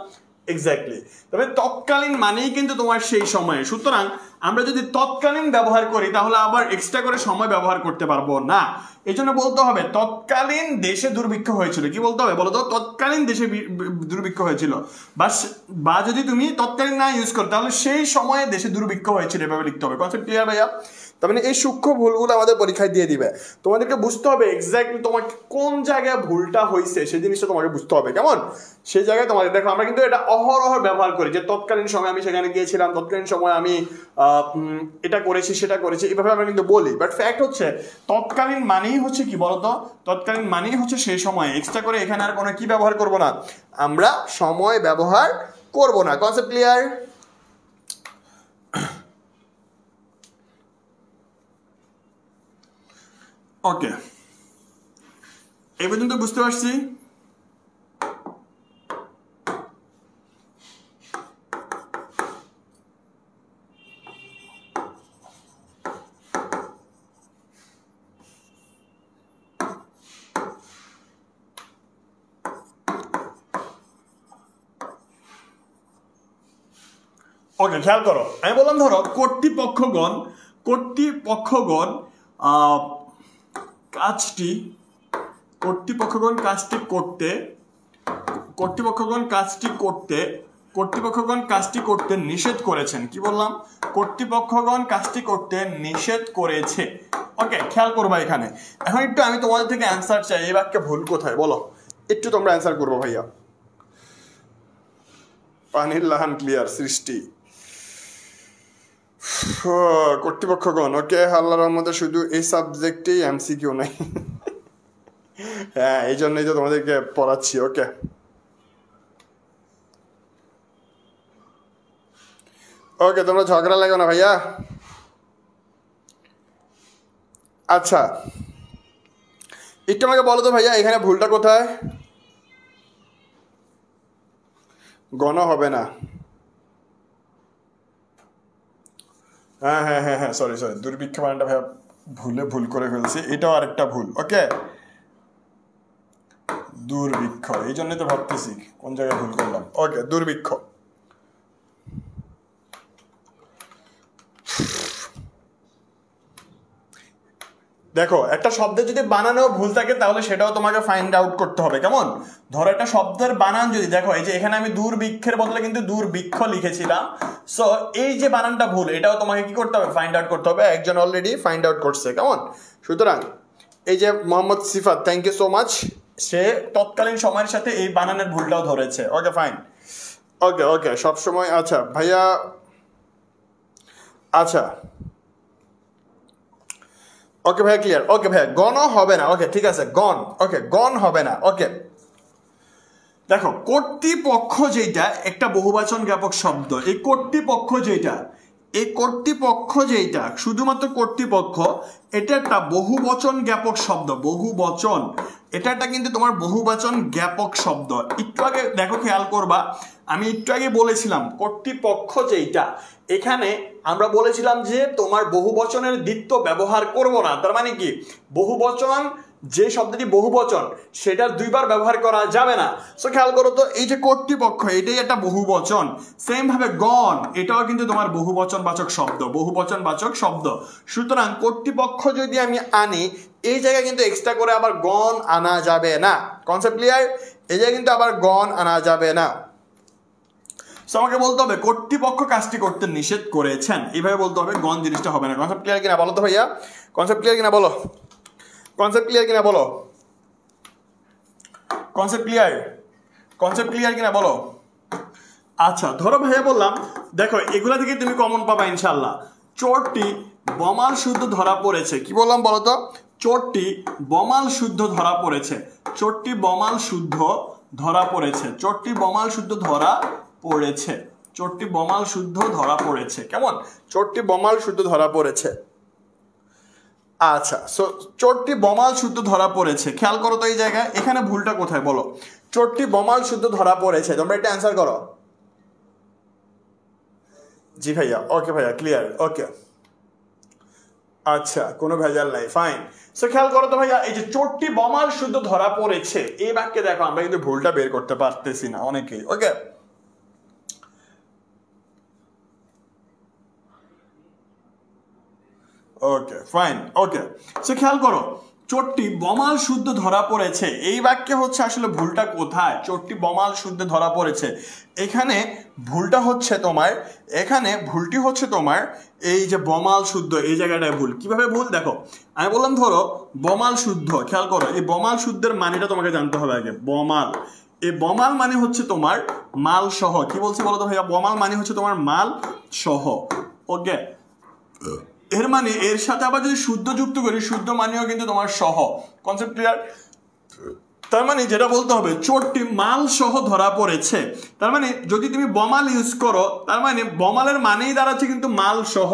এক্স্যাক্টলি। তবে তৎকালীন মানেই কিন্তু তোমার সেই সময়ে। সুতরাং আমরা যদি তৎকালীন ব্যবহার করি তাহলে আবার এক্সট্রা করে সময় ব্যবহার করতে পারবো না। এই জন্য বলতে হবে তৎকালীন দেশে দুর্ভিক্ষ হয়েছিল। কি বলতে হবে বলো তো? তৎকালীন দেশে দুর্ভিক্ষ হয়েছিল। বা যদি তুমি তৎকালীন না ইউজ করো তাহলে সেই সময়ে দেশে দুর্ভিক্ষ হয়েছিল, এভাবে লিখতে হবে। কনসেপ্ট ক্লিয়ার ভাইয়া? তার মানে এই সূক্ষ্ম ভুলগুলো আমাদের পরীক্ষায় দিয়ে দিবে। তোমাদেরকে বুঝতে হবে এক্স্যাক্টলি তোমাকে কোন জায়গায় ভুলটা হয়েছে, সেই জিনিসটা তোমাকে বুঝতে হবে। কেমন? সেই জায়গায় তোমাদের দেখো, আমরা কিন্তু এটা অহরহ ব্যবহার করি যে তৎকালীন সময় আমি সেখানে গিয়েছিলাম, তৎকালীন সময় আমি এটা করেছি সেটা করেছি, এইভাবে আমরা কিন্তু বলি। বাট ফ্যাক্ট হচ্ছে তৎকালীন মানেই হচ্ছে কি বলতো? তৎকালীন মানেই হচ্ছে সেই সময়। এক্সট্রা করে এখানে আর কোনো কি ব্যবহার করব না, আমরা সময় ব্যবহার করব না। Concept clear? ওকে, এই পর্যন্ত বুঝতে পারছি? ওকে, খেয়াল করো, আমি বললাম ধরো কর্তৃপক্ষগণ কাজটি করতে নিষেধ করেছেন। কি বললাম? কর্তৃপক্ষগণ কাজটি করতে নিষেধ করেছে। ওকে, খেয়াল করবা এখানে। এখন একটু আমি তোমাদের থেকে অ্যান্সার চাই, এই বাক্যে ভুল কোথায় বলো? একটু তোমরা অ্যান্সার করবো ভাইয়া। পানির লাহান ক্লিয়ার সৃষ্টি, কর্তৃপক্ষগণ। ওকে, আল্লাহর রহমতে শুধু এই সাবজেক্টেই এমসিকিউ নাই। হ্যাঁ, এই জন্যই তো তোমাদেরকে পড়াচ্ছি। ওকে, ওকে, তোমরা ঝগড়া লাগো না ভাইয়া। আচ্ছা, একটু আমাকে বলো তো ভাইয়া, এখানে ভুলটা কোথায়? গণ হবে না। হ্যাঁ, সরি, দুর্ভিক্ষ মানেটা ভাইয়া ভুল করে ফেলছি, এটাও আরেকটা ভুল। ওকে, দুর্ভিক্ষ, এই জন্যই তো ভাবতেছি কোন জায়গায় ভুল করলাম। ওকে, দুর্ভিক্ষ। দেখো একটা শব্দের যদি বানানো ভুল থাকে তাহলে সেটাও তোমাকে ফাইন্ড আউট করতে হবে। কেমন? ধরো একটা শব্দের বানান যদি দেখো, এই যে এখানে আমি দুর্ভিক্ষের বদলে কিন্তু দুর্ভিক্ষ লিখেছিলাম, সো এই যে বানানটা ভুল, এটাও তোমাকে কি করতে হবে? ফাইন্ড আউট করতে হবে। একজন অলরেডি ফাইন্ড আউট করছে। কেমন? সুতরাং এই যে মোহাম্মদ সিফাত, থ্যাংক ইউ সো মাচ, সে তৎকালীন সময়ের সাথে এই বানানের ভুলটাও ধরেছে। ওকে ফাইন, ওকে ওকে সবসময়। আচ্ছা ভাইয়া, আচ্ছা ওকে ভাইয়া ক্লিয়ার। ওকে ভাইয়া গণও হবে না। ওকে ঠিক আছে, গণ। ওকে গণ হবে না। ওকে দেখো কর্তৃপক্ষ যেটা একটা বহুবচন জ্ঞাপক শব্দ, এই কর্তৃপক্ষ যেটা, এই কর্তৃপক্ষ যেটা শুধুমাত্র কর্তৃপক্ষ, এটা একটা বহুবচন জ্ঞাপক শব্দ। বহুবচন, এটা একটা কিন্তু তোমার বহুবচন জ্ঞাপক শব্দ। একটু আগে দেখো খেয়াল করবা, আমি একটু আগে বলেছিলাম কর্তৃপক্ষ যেটা, এখানে আমরা বলেছিলাম যে তোমার বহুবচনের দ্বিত্ব ব্যবহার করব না। তার মানে কি, বহুবচন যে শব্দটি বহুবচন সেটা দুইবার ব্যবহার করা যাবে না। সো খেয়াল করো তো, এই যে কর্তৃপক্ষ এটাই একটা বহুবচন, সেম ভাবে গণ এটাও কিন্তু তোমার বহুবচন বাচক শব্দ, বহুবচন বাচক শব্দ। সুতরাং কর্তৃপক্ষ যদি আমি আনি, এই জায়গায় কিন্তু এক্সট্রা করে আবার গণ আনা যাবে না। Concept clear? এই জায়গায় কিন্তু আবার গণ আনা যাবে না। সো আমাকে বলতে হবে কর্তৃপক্ষ কাজটি করতে নিষেধ করেছেন, এইভাবে বলতে হবে, গণ জিনিসটা হবে না। কনসেপ্ট ক্লিয়ার কিনা বলো তো ভাইয়া? কনসেপ্ট ক্লিয়ার কিনা বলো? কনসেপ্ট ক্লিয়ার কিনা বলো? Concept clear? কনসেপ্ট ক্লিয়ার কিনা বলো? আচ্ছা ধরো ভাইয়া বললাম, দেখো এগুলা থেকে তুমি কমন পাবা ইনশাল্লাহ। চোরটি বমাল শুদ্ধ ধরা পড়েছে। কি বললাম বলো তো? চোরটি বমাল শুদ্ধ ধরা পড়েছে। চোরটি বমাল শুদ্ধ ধরা পড়েছে। চোরটি বমাল শুদ্ধ ধরা পড়েছে। চোরটি বমাল শুদ্ধ ধরা পড়েছে। কেমন? চোরটি বমাল শুদ্ধ ধরা পড়েছে। আচ্ছা, সো চোরটি বমাল শুদ্ধ ধরা পড়েছে। খেয়াল করো তো এই জায়গায়, এখানে ভুলটা কোথায় বলো? চোরটি বমাল শুদ্ধ ধরা পড়েছে, তোমরা একটা অ্যান্সার করো। জি ভাইয়া, ওকে ভাইয়া ক্লিয়ার। ওকে আচ্ছা, কোনো ভেজাল নাই, ফাইন। সো খেয়াল করো তো ভাইয়া, এই যে চোরটি বমাল শুদ্ধ ধরা পড়েছে, এই বাক্যে দেখো আমরা কিন্তু ভুলটা বের করতে পারতেছি না অনেকেই। ওকে ওকে ফাইন। ওকে সো খেয়াল করো, চোরটি বমাল শুদ্ধ ধরা পড়েছে, এই বাক্যে হচ্ছে আসলে ভুলটা কোথায়? চোরটি বমাল শুদ্ধ ধরা পড়েছে, এখানে ভুলটা হচ্ছে তোমার, এখানে ভুলটি হচ্ছে তোমার এই যে বমাল শুদ্ধ, এই জায়গাটায় ভুল। কিভাবে ভুল? দেখো আমি বললাম ধরো বমাল শুদ্ধ, খেয়াল করো এই বমাল শুদ্ধের মানেটা তোমাকে জানতে হবে আগে। বমাল, এই বমাল মানে হচ্ছে তোমার মাল সহ। কি বলছি বলো তো ভাইয়া? বমাল মানে হচ্ছে তোমার মাল সহ। ওকে, এর মানে এর সাথে আবার যদি শুদ্ধ যুক্ত করি, শুদ্ধ মানেও কিন্তু তোমার সহ। Concept clear? তার মানে যেটা বলতে হবে, চোরটি মাল সহ ধরা পড়েছে। তার মানে যদি তুমি বমাল ইউজ করো, তার মানে বমালের মানেই দাঁড়াচ্ছে কিন্তু মাল সহ।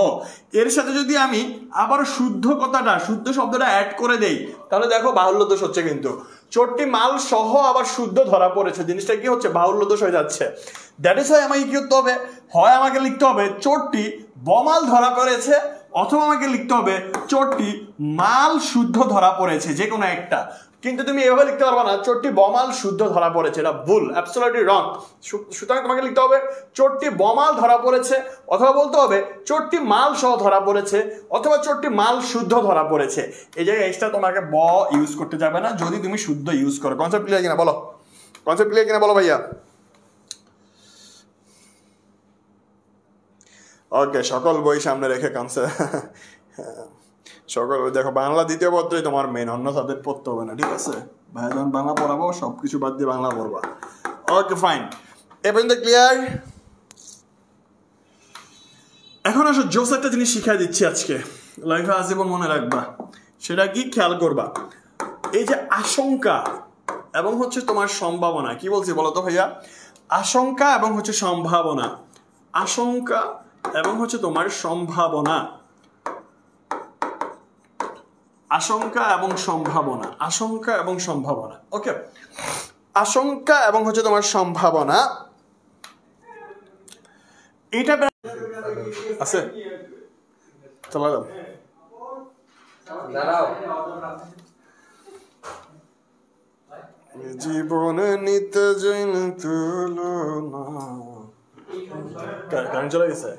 এর সাথে যদি আমি আবার শুদ্ধ কথাটা, শুদ্ধ শব্দটা অ্যাড করে দেই, তাহলে দেখো বাহুল্য দোষ হচ্ছে। কিন্তু চোরটি মাল সহ আবার শুদ্ধ ধরা পড়েছে, জিনিসটা কি হচ্ছে? বাহুল্য দোষ হয়ে যাচ্ছে। দ্যাট ইজ ওয়াই আমাকে কি করতে হবে? হয় আমাকে লিখতে হবে চোরটি বমাল ধরা পড়েছে, অথবা আমাকে লিখতে হবে চোরটি মাল শুদ্ধ ধরা পড়েছে, যে কোনো একটা। কিন্তু তুমি এভাবে লিখতে পারবে না চোরটি বমাল শুদ্ধ ধরা পড়েছে, এটা ভুল, অ্যাবসলিউটলি রং। সুতরাং তোমাকে লিখতে হবে চোরটি বমাল ধরা পড়েছে, অথবা বলতে হবে চোরটি মাল সহ ধরা পড়েছে, অথবা চোরটি মাল শুদ্ধ ধরা পড়েছে। এই জায়গায় এক্সট্রা তোমাকে ব ইউজ করতে যাবে না যদি তুমি শুদ্ধ ইউজ করো। কনসেপ্ট ক্লিয়ার কিনা বলো? কনসেপ্ট ক্লিয়ার কিনা বলো ভাইয়া? ওকে, সকল বই সামনে রেখে কনসেপ্ট সকল দেখো, বাংলা দ্বিতীয় পত্রই তোমার মেন, অন্য সাবজেক্ট পড়তে হবে না, ঠিক আছে ভাইয়া? যখন বাংলা পড়াবো সব কিছু বাদ দিয়ে বাংলা পড়বা। ওকে ফাইন, এ পর্যন্ত ক্লিয়ার? এখন আসো জোস একটা জিনিস শিখাই দিচ্ছি আজকে, লাইফে আজীবন মনে রাখবা। সেটা কি? খেয়াল করবা, এই যে আশঙ্কা এবং হচ্ছে তোমার সম্ভাবনা। কি বলছি বলো তো ভাইয়া? আশঙ্কা এবং হচ্ছে সম্ভাবনা। আশঙ্কা এবং হচ্ছে তোমার সম্ভাবনা। আশঙ্কা এবং সম্ভাবনা। আশঙ্কা এবং সম্ভাবনা। ওকে, আশঙ্কা এবং হচ্ছে তোমার সম্ভাবনা, এটা আছে। চলো দাঁড়াও, জীবনে নিতে যেন তুলনা কারেন্ট চলে গেছে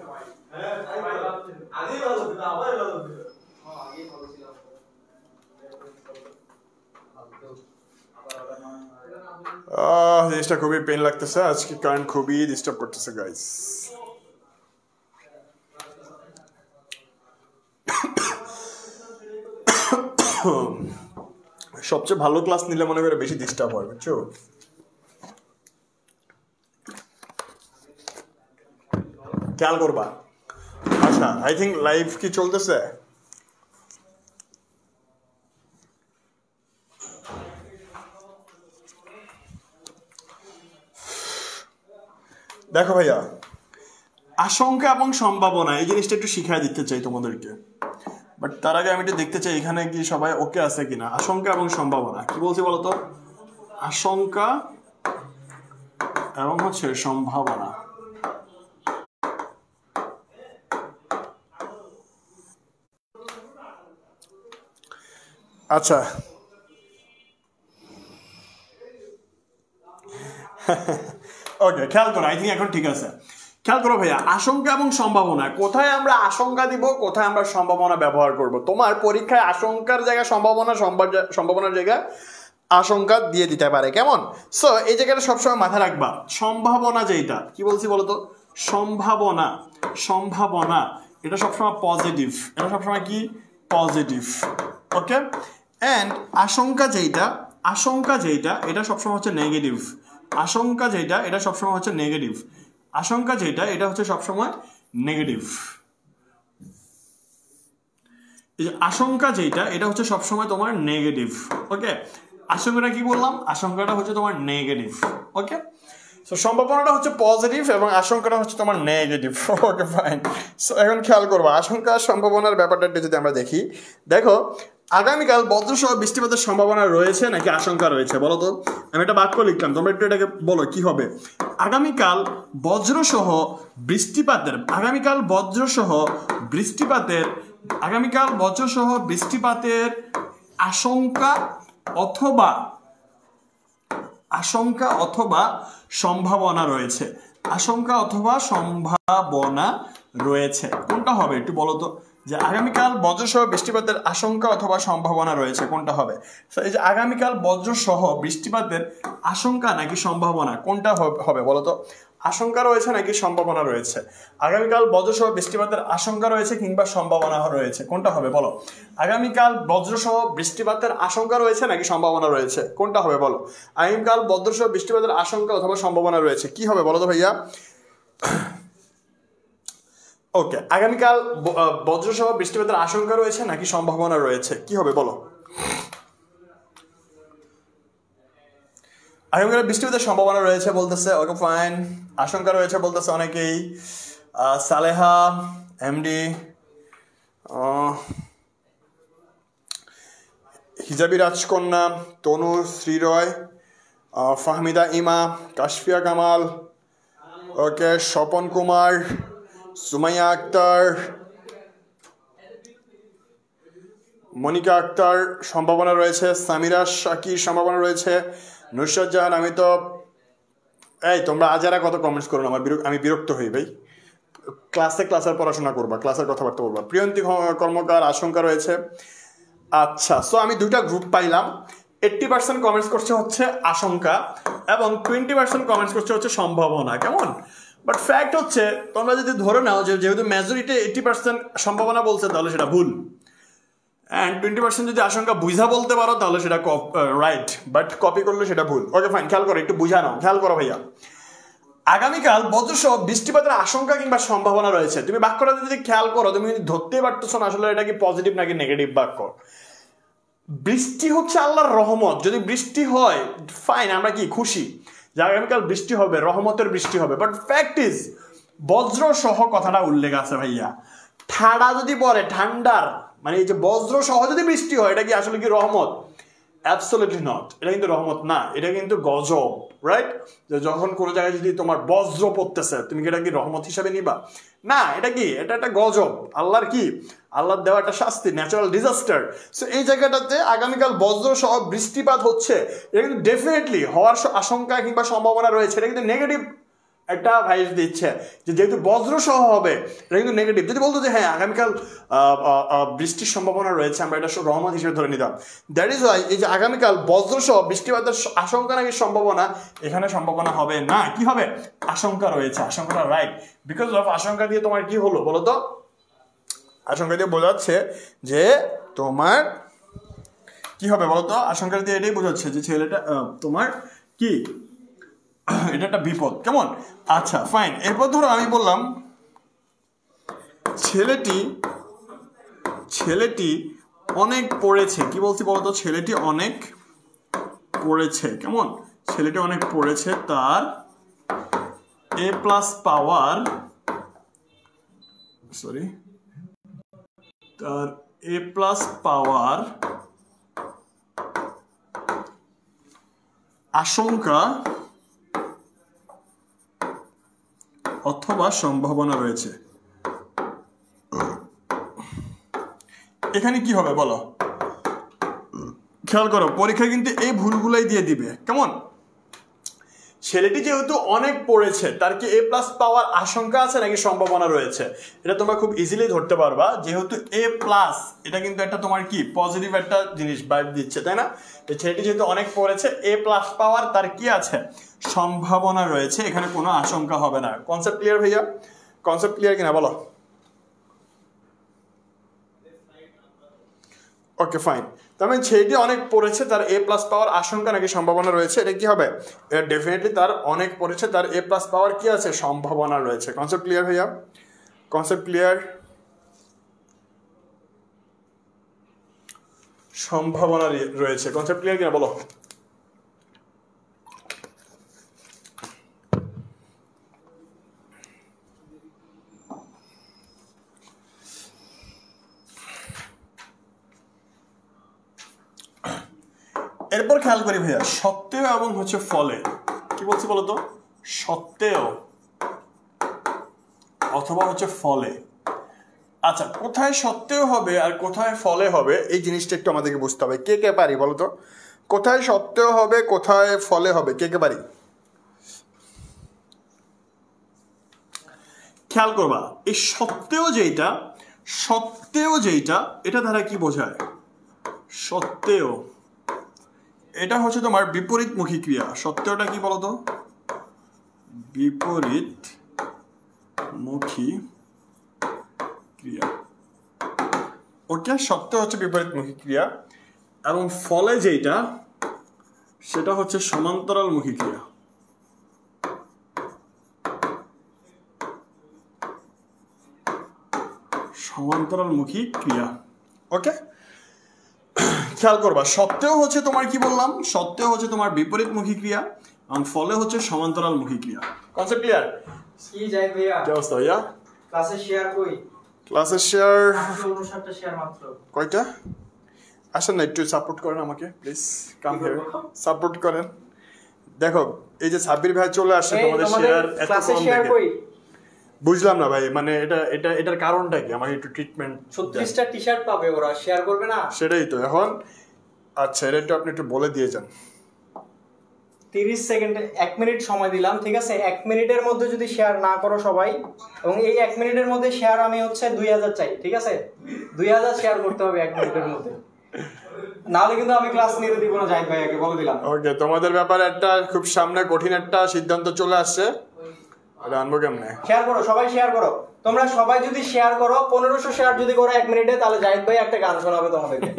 জিনিসটা খুবই পেন লাগতেছে আজকে কারেন্ট খুবই ডিস্টার্ব করতেছে গাইস সবচেয়ে ভালো ক্লাস নিলে মনে করে বেশি ডিস্টার্ব হয় বুঝছো খেয়াল করবা আচ্ছা আই থিঙ্ক লাইভ কি চলতেছে দেখো ভাইয়া আশঙ্কা এবং সম্ভাবনা এই জিনিসটা একটু শিখাই দিতে চাই তোমাদেরকে বাট তার আগে আমি একটু দেখতে চাই এখানে কি সবাই ওকে আছে কিনা আশঙ্কা এবং সম্ভাবনা কি বলছি বলতো আশঙ্কা এবং হচ্ছে সম্ভাবনা আচ্ছা ওকে খেয়াল করো আই থিঙ্ক এখন ঠিক আছে খেয়াল করো ভাইয়া আশঙ্কা এবং সম্ভাবনা কোথায় আমরা আশঙ্কা দিব কোথায় আমরা সম্ভাবনা ব্যবহার করব তোমার পরীক্ষায় আশঙ্কার জায়গায় সম্ভাবনার জায়গায় আশঙ্কা দিয়ে দিতে পারে কেমন সো এই জায়গাটা সবসময় মাথায় রাখবা সম্ভাবনা যেটা কি বলছি বলতো সম্ভাবনা এটা সবসময় পজিটিভ এটা সবসময় কি পজিটিভ ওকে অ্যান্ড আশঙ্কা যেটা এটা সবসময় হচ্ছে নেগেটিভ আশঙ্কা যেটা এটা সবসময় হচ্ছে নেগেটিভ আশঙ্কা যেটা এটা হচ্ছে সবসময় নেগেটিভ এই যে আশঙ্কা যেটা এটা হচ্ছে সবসময় তোমার নেগেটিভ ওকে আশঙ্কাটা কি বললাম আশঙ্কাটা হচ্ছে তোমার নেগেটিভ ওকে সো সম্ভাবনাটা হচ্ছে পজিটিভ এবং আশঙ্কাটা হচ্ছে তোমার নেগেটিভ ওকে ফাইন সো এখন খেয়াল করবো আশঙ্কা সম্ভাবনার ব্যাপারটা যদি আমরা দেখি দেখো আগামীকাল বজ্রসহ বৃষ্টিপাতের সম্ভাবনা রয়েছে নাকি আশঙ্কা রয়েছে বলো তো আমি একটা বাক্য লিখলাম তোমরা একটু এটাকে বলো কি হবে আগামীকাল বজ্রসহ বৃষ্টিপাতের আশঙ্কা অথবা সম্ভাবনা রয়েছে কোনটা হবে একটু বলো তো যে আগামীকাল বজ্রসহ বৃষ্টিপাতের আশঙ্কা অথবা সম্ভাবনা রয়েছে কোনটা হবে এই যে আগামীকাল বজ্রসহ বৃষ্টিপাতের আশঙ্কা নাকি সম্ভাবনা কোনটা হবে বলো তো আশঙ্কা রয়েছে নাকি সম্ভাবনা রয়েছে আগামীকাল বজ্রসহ বৃষ্টিপাতের আশঙ্কা রয়েছে কিংবা সম্ভাবনা রয়েছে কোনটা হবে বলো আগামীকাল বজ্রসহ বৃষ্টিপাতের আশঙ্কা রয়েছে নাকি সম্ভাবনা রয়েছে কোনটা হবে বলো আগামীকাল বজ্রসহ বৃষ্টিপাতের আশঙ্কা অথবা সম্ভাবনা রয়েছে কি হবে বলো তো ভাইয়া ওকে আগামীকাল বজ্রসহ বৃষ্টিপাতের আশঙ্কা রয়েছে নাকি সম্ভাবনা রয়েছে কি হবে বলো আগামীকাল বৃষ্টিপাতের সম্ভাবনা রয়েছে বলতেছে ওকে ফাইন আশঙ্কা রয়েছে বলতেছে অনেকেই সালেহা এমডি হিজাবি রাজকন্যা তনু শ্রীরয় ফাহমিদা ইমা কাশফিয়া কামাল ওকে স্বপন কুমার সুমাইয়া আক্তার মনিকা আক্তার সম্ভাবনা রয়েছে সামিরা শাকির সম্ভাবনা রয়েছে নুসরাত জাহান আমি তো এই তোমরা আজারা কত কমেন্টস করো না আমি বিরক্ত হই ভাই ক্লাসের পড়াশোনা করবা ক্লাসের কথাবার্তা বলবা প্রিয়ন্তী কর্মকার আশঙ্কা রয়েছে আচ্ছা সো আমি দুইটা গ্রুপ পাইলাম 80% কমেন্টস করছে হচ্ছে আশঙ্কা এবং 20% কমেন্টস করছে হচ্ছে সম্ভাবনা কেমন বাট ফ্যাক্ট হচ্ছে তোমরা যদি ধরে নাও যে যেহেতু মেজরিটি 80% সম্ভাবনা বলছে তাহলে সেটা ভুল অ্যান্ড 20% যদি আশঙ্কা বুঝা বলতে পারো তাহলে সেটা রাইট বাট কপি করলে সেটা ভুল ওকে ফাইন খেয়াল করো একটু বুঝা নাও খেয়াল করো ভাইয়া আগামীকাল বজ্রসহ বৃষ্টিপাতের আশঙ্কা কিংবা সম্ভাবনা রয়েছে তুমি বাক্যটা যদি খেয়াল করো তুমি ধরতেই পারতেছো না আসলে এটা কি পজিটিভ নাকি নেগেটিভ বাক্য বৃষ্টি হচ্ছে আল্লাহর রহমত যদি বৃষ্টি হয় ফাইন আমরা কি খুশি যে আগামীকাল বৃষ্টি হবে রহমতের বৃষ্টি হবে বাট ফ্যাক্ট ইজ বজ্র সহ কথাটা উল্লেখ আছে ভাইয়া ঠাডা যদি পড়ে ঠান্ডার মানে এই যে বজ্র সহ যদি বৃষ্টি হয় এটা কি আসলে কি রহমত অ্যাবসলিউটলি নট, এটা কিন্তু রহমত না, এটা কিন্তু গজব, রাইট? যে যখন কোনো জায়গায় যদি তোমার বজ্র পড়তেছে তুমি কি এটা কি রহমত হিসাবে নিবা? না, এটা কি, এটা একটা গজব, আল্লাহর কি, আল্লাহর দেওয়া একটা শাস্তি, ন্যাচারাল ডিজাস্টার। সো এই জায়গাটাতে আগামীকাল বজ্র সহ বৃষ্টিপাত হচ্ছে, এটা কিন্তু ডেফিনেটলি হওয়ার আশঙ্কা কিংবা সম্ভাবনা রয়েছে, এটা কিন্তু নেগেটিভ একটা ভাইস দিচ্ছে যে যেহেতু বজ্র সহ হবে, এটা কিন্তু নেগেটিভ। যদি বলতো যে হ্যাঁ আগামীকাল বৃষ্টির সম্ভাবনা রয়েছে, আমরা এটা রহমত হিসেবে ধরে নিতাম। দ্যাট ইজ ওয়াই এই যে আগামীকাল বজ্র সহ বৃষ্টিপাতের আশঙ্কা নাকি সম্ভাবনা, এখানে সম্ভাবনা হবে না, কি হবে, আশঙ্কা রয়েছে, আশঙ্কাটা রাইট। বিকজ অফ আশঙ্কা দিয়ে তোমার কি হলো বলো তো, আশঙ্কা দিয়ে বোঝাচ্ছে যে তোমার কি হবে বলতো, আশঙ্কা দিয়ে এটাই বোঝাচ্ছে যে ছেলেটা তোমার কি, এটা একটা বিপদ, কেমন? আচ্ছা ফাইন। এরপর ধরো আমি বললাম ছেলেটি অনেক পড়েছে, কি বলছি বলতো, ছেলেটি অনেক পড়েছে, কেমন? ছেলেটি অনেক পড়েছে, তার এ প্লাস পাওয়ার, সরি, তার এ প্লাস পাওয়ার আশঙ্কা অথবা সম্ভাবনা রয়েছে। এখানে কি হবে বলো, খেয়াল করো, পরীক্ষায় কিন্তু এই ভুলগুলাই দিয়ে দিবে, কেমন? ছেলেটি যেহেতু অনেক পড়েছে, তার কি এ প্লাস পাওয়ার আশঙ্কা আছে নাকি সম্ভাবনা রয়েছে, এটা তোমরা খুব ইজিলি ধরতে পারবা। যেহেতু এ প্লাস, এটা কিন্তু একটা তোমার কি পজিটিভ একটা জিনিস বাইর দিচ্ছে, তাই না? ছেলেটি যেহেতু অনেক পড়েছে, এ প্লাস পাওয়ার, তার কি আছে, সম্ভাবনা রয়েছে, এখানে কোনো আশঙ্কা হবে না। কনসেপ্ট ক্লিয়ার ভাইয়া? কনসেপ্ট ক্লিয়ার কিনা বলো? Okay fine. তার মানে ছেলেটি অনেক পড়েছে, তার এ প্লাস পাওয়ার আশঙ্কা নাকি সম্ভাবনা রয়েছে, এটা কি হবে, ডেফিনেটলি তার অনেক পড়েছে, তার এ প্লাস পাওয়ার কি আছে, সম্ভাবনা রয়েছে। কনসেপ্ট ক্লিয়ার ভাইয়া? Concept clear? সম্ভাবনা রয়েছে, কনসেপ্ট ক্লিয়ার কিনা বলো? এরপর খেয়াল করি ভাইয়া, সত্ত্বেও এবং হচ্ছে ফলে, কি বলছি বলতো, সত্ত্বেও অথবা হচ্ছে ফলে। আচ্ছা, কোথায় সত্ত্বেও হবে আর কোথায় ফলে হবে এই জিনিসটা একটু আমাদেরকে বুঝতে হবে। কে কে পারি বলতো, কোথায় সত্ত্বেও হবে কোথায় ফলে হবে, কে কে পারি? খেয়াল করবা, এই সত্ত্বেও যেইটা এটা দ্বারা কি বোঝায়, সত্ত্বেও এটা হচ্ছে তোমার বিপরীতমুখী ক্রিয়া। সত্ত্বেওটা কি বলতো, বিপরীতমুখী ক্রিয়া। ওকে, সত্ত্বেও হচ্ছে বিপরীতমুখী ক্রিয়া, এবং ফলে যেটা সেটা হচ্ছে সমান্তরালমুখী ক্রিয়া। সমান্তরালমুখী ক্রিয়া। ওকে, খেয়াল করবা, সত্ত্বেও হচ্ছে তোমার কি বললাম, সত্ত্বেও হচ্ছে তোমার বিপরীতমুখী ক্রিয়া, এবং ফলে হচ্ছে সমান্তরালমুখী ক্রিয়া। Concept clear? কি যাই ভাইয়া, কি অবস্থা ভাইয়া? ক্লাসে শেয়ার কই? ক্লাসের শেয়ার 859টা শেয়ার মাত্র। কয়টা? আসেন না, একটু সাপোর্ট করেন আমাকে প্লিজ, কাম হিয়ার, সাপোর্ট করেন। দেখো এই যে সাব্বির ভাই চলে আসছে, তোমাদের শেয়ার এত ক্লাসে কম শেয়ার দেখে কই? বুঝলাম না ভাই, মানে এটার কারণটা কি, আমাকে একটু ট্রিটমেন্ট। 36টা টি-শার্ট পাবে ওরা, শেয়ার করবে না? সেটাই তো এখন। আচ্ছা, এটা একটু আপনি একটু বলে দিয়ে যান। 30 সেকেন্ড, 1 মিনিট সময় দিলাম, ঠিক আছে? 1 মিনিটের মধ্যে যদি শেয়ার না করো সবাই, এবং এই 1 মিনিটের মধ্যে শেয়ার আমি হচ্ছে 2000 চাই, ঠিক আছে? 2000 শেয়ার করতে হবে 1 মিনিটের মধ্যে, নাহলে কিন্তু আমি ক্লাস নিতে দিব না জাহিদ ভাইয়াকে, বলে দিলাম। ওকে, তোমাদের ব্যাপারে একটা খুব সামনে কঠিন একটা সিদ্ধান্ত চলে আসছে, এটা আনবো কেমনে? শেয়ার করো, সবাই শেয়ার করো। তোমরা সবাই যদি শেয়ার করো, 1500 শেয়ার যদি করো 1 মিনিটে, তাহলে জাহিদ ভাই একটা গান শোনাবে তোমাদেরকে।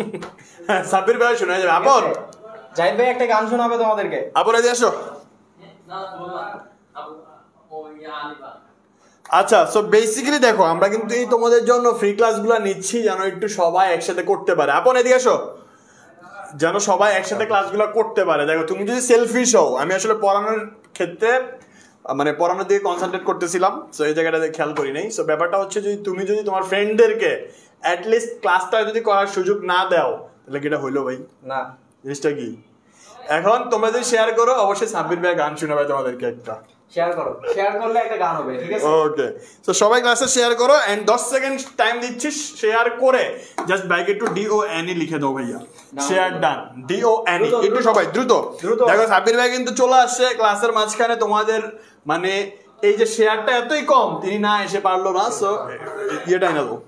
সাব্বির ভাই শোনা যাবে। আপন জাহিদ ভাই একটা গান শোনাবে তোমাদেরকে। আপন এদিকে আসো। আচ্ছা, সো বেসিক্যালি দেখো, আমরা কিন্তু এই তোমাদের জন্য ফ্রি ক্লাসগুলো নিচ্ছি যেন একটু সবাই একসাথে করতে পারে। আপন এদিকে আসো, যেন সবাই একসাথে ক্লাসগুলো করতে পারে। দেখো, তুমি যদি সেলফিশ হও, আমি আসলে পড়ানোর ক্ষেত্রে মানে পড়ানোর দিকে কনসেন্ট্রেট করতেছিলাম, সো এই জায়গাটাতে খেয়াল করি নাই। সো ব্যাপারটা হচ্ছে, তুমি যদি তোমার ফ্রেন্ডদেরকে অ্যাটলিস্ট ক্লাসটা যদি করার সুযোগ না দাও, তাহলে কি এটা হইলো ভাই? না, জিনিসটা কি? এখন তোমরা যদি শেয়ার করো অবশ্যই সাব্বির ভাই গান শোনাবে তোমাদেরকে একটা। শেয়ার করো, শেয়ার করলে একটা গান হবে, ঠিক আছে? ওকে, তো সবাই ক্লাসে শেয়ার করো এন্ড 10 সেকেন্ড টাইম দিচ্ছি শেয়ার করে জাস্ট বাইকে একটু DONE লিখে দাও ভাইয়া। শেয়ার ডান, DONE একটু সবাই দ্রুত। দেখো সাব্বির ভাই কিন্তু চলে আসছে ক্লাসের মাঝখানে, তোমাদের মানে এই যে শেয়ারটা এতই কম, তিনি না এসে পারলো না, সো ইয়েটাই না দাও।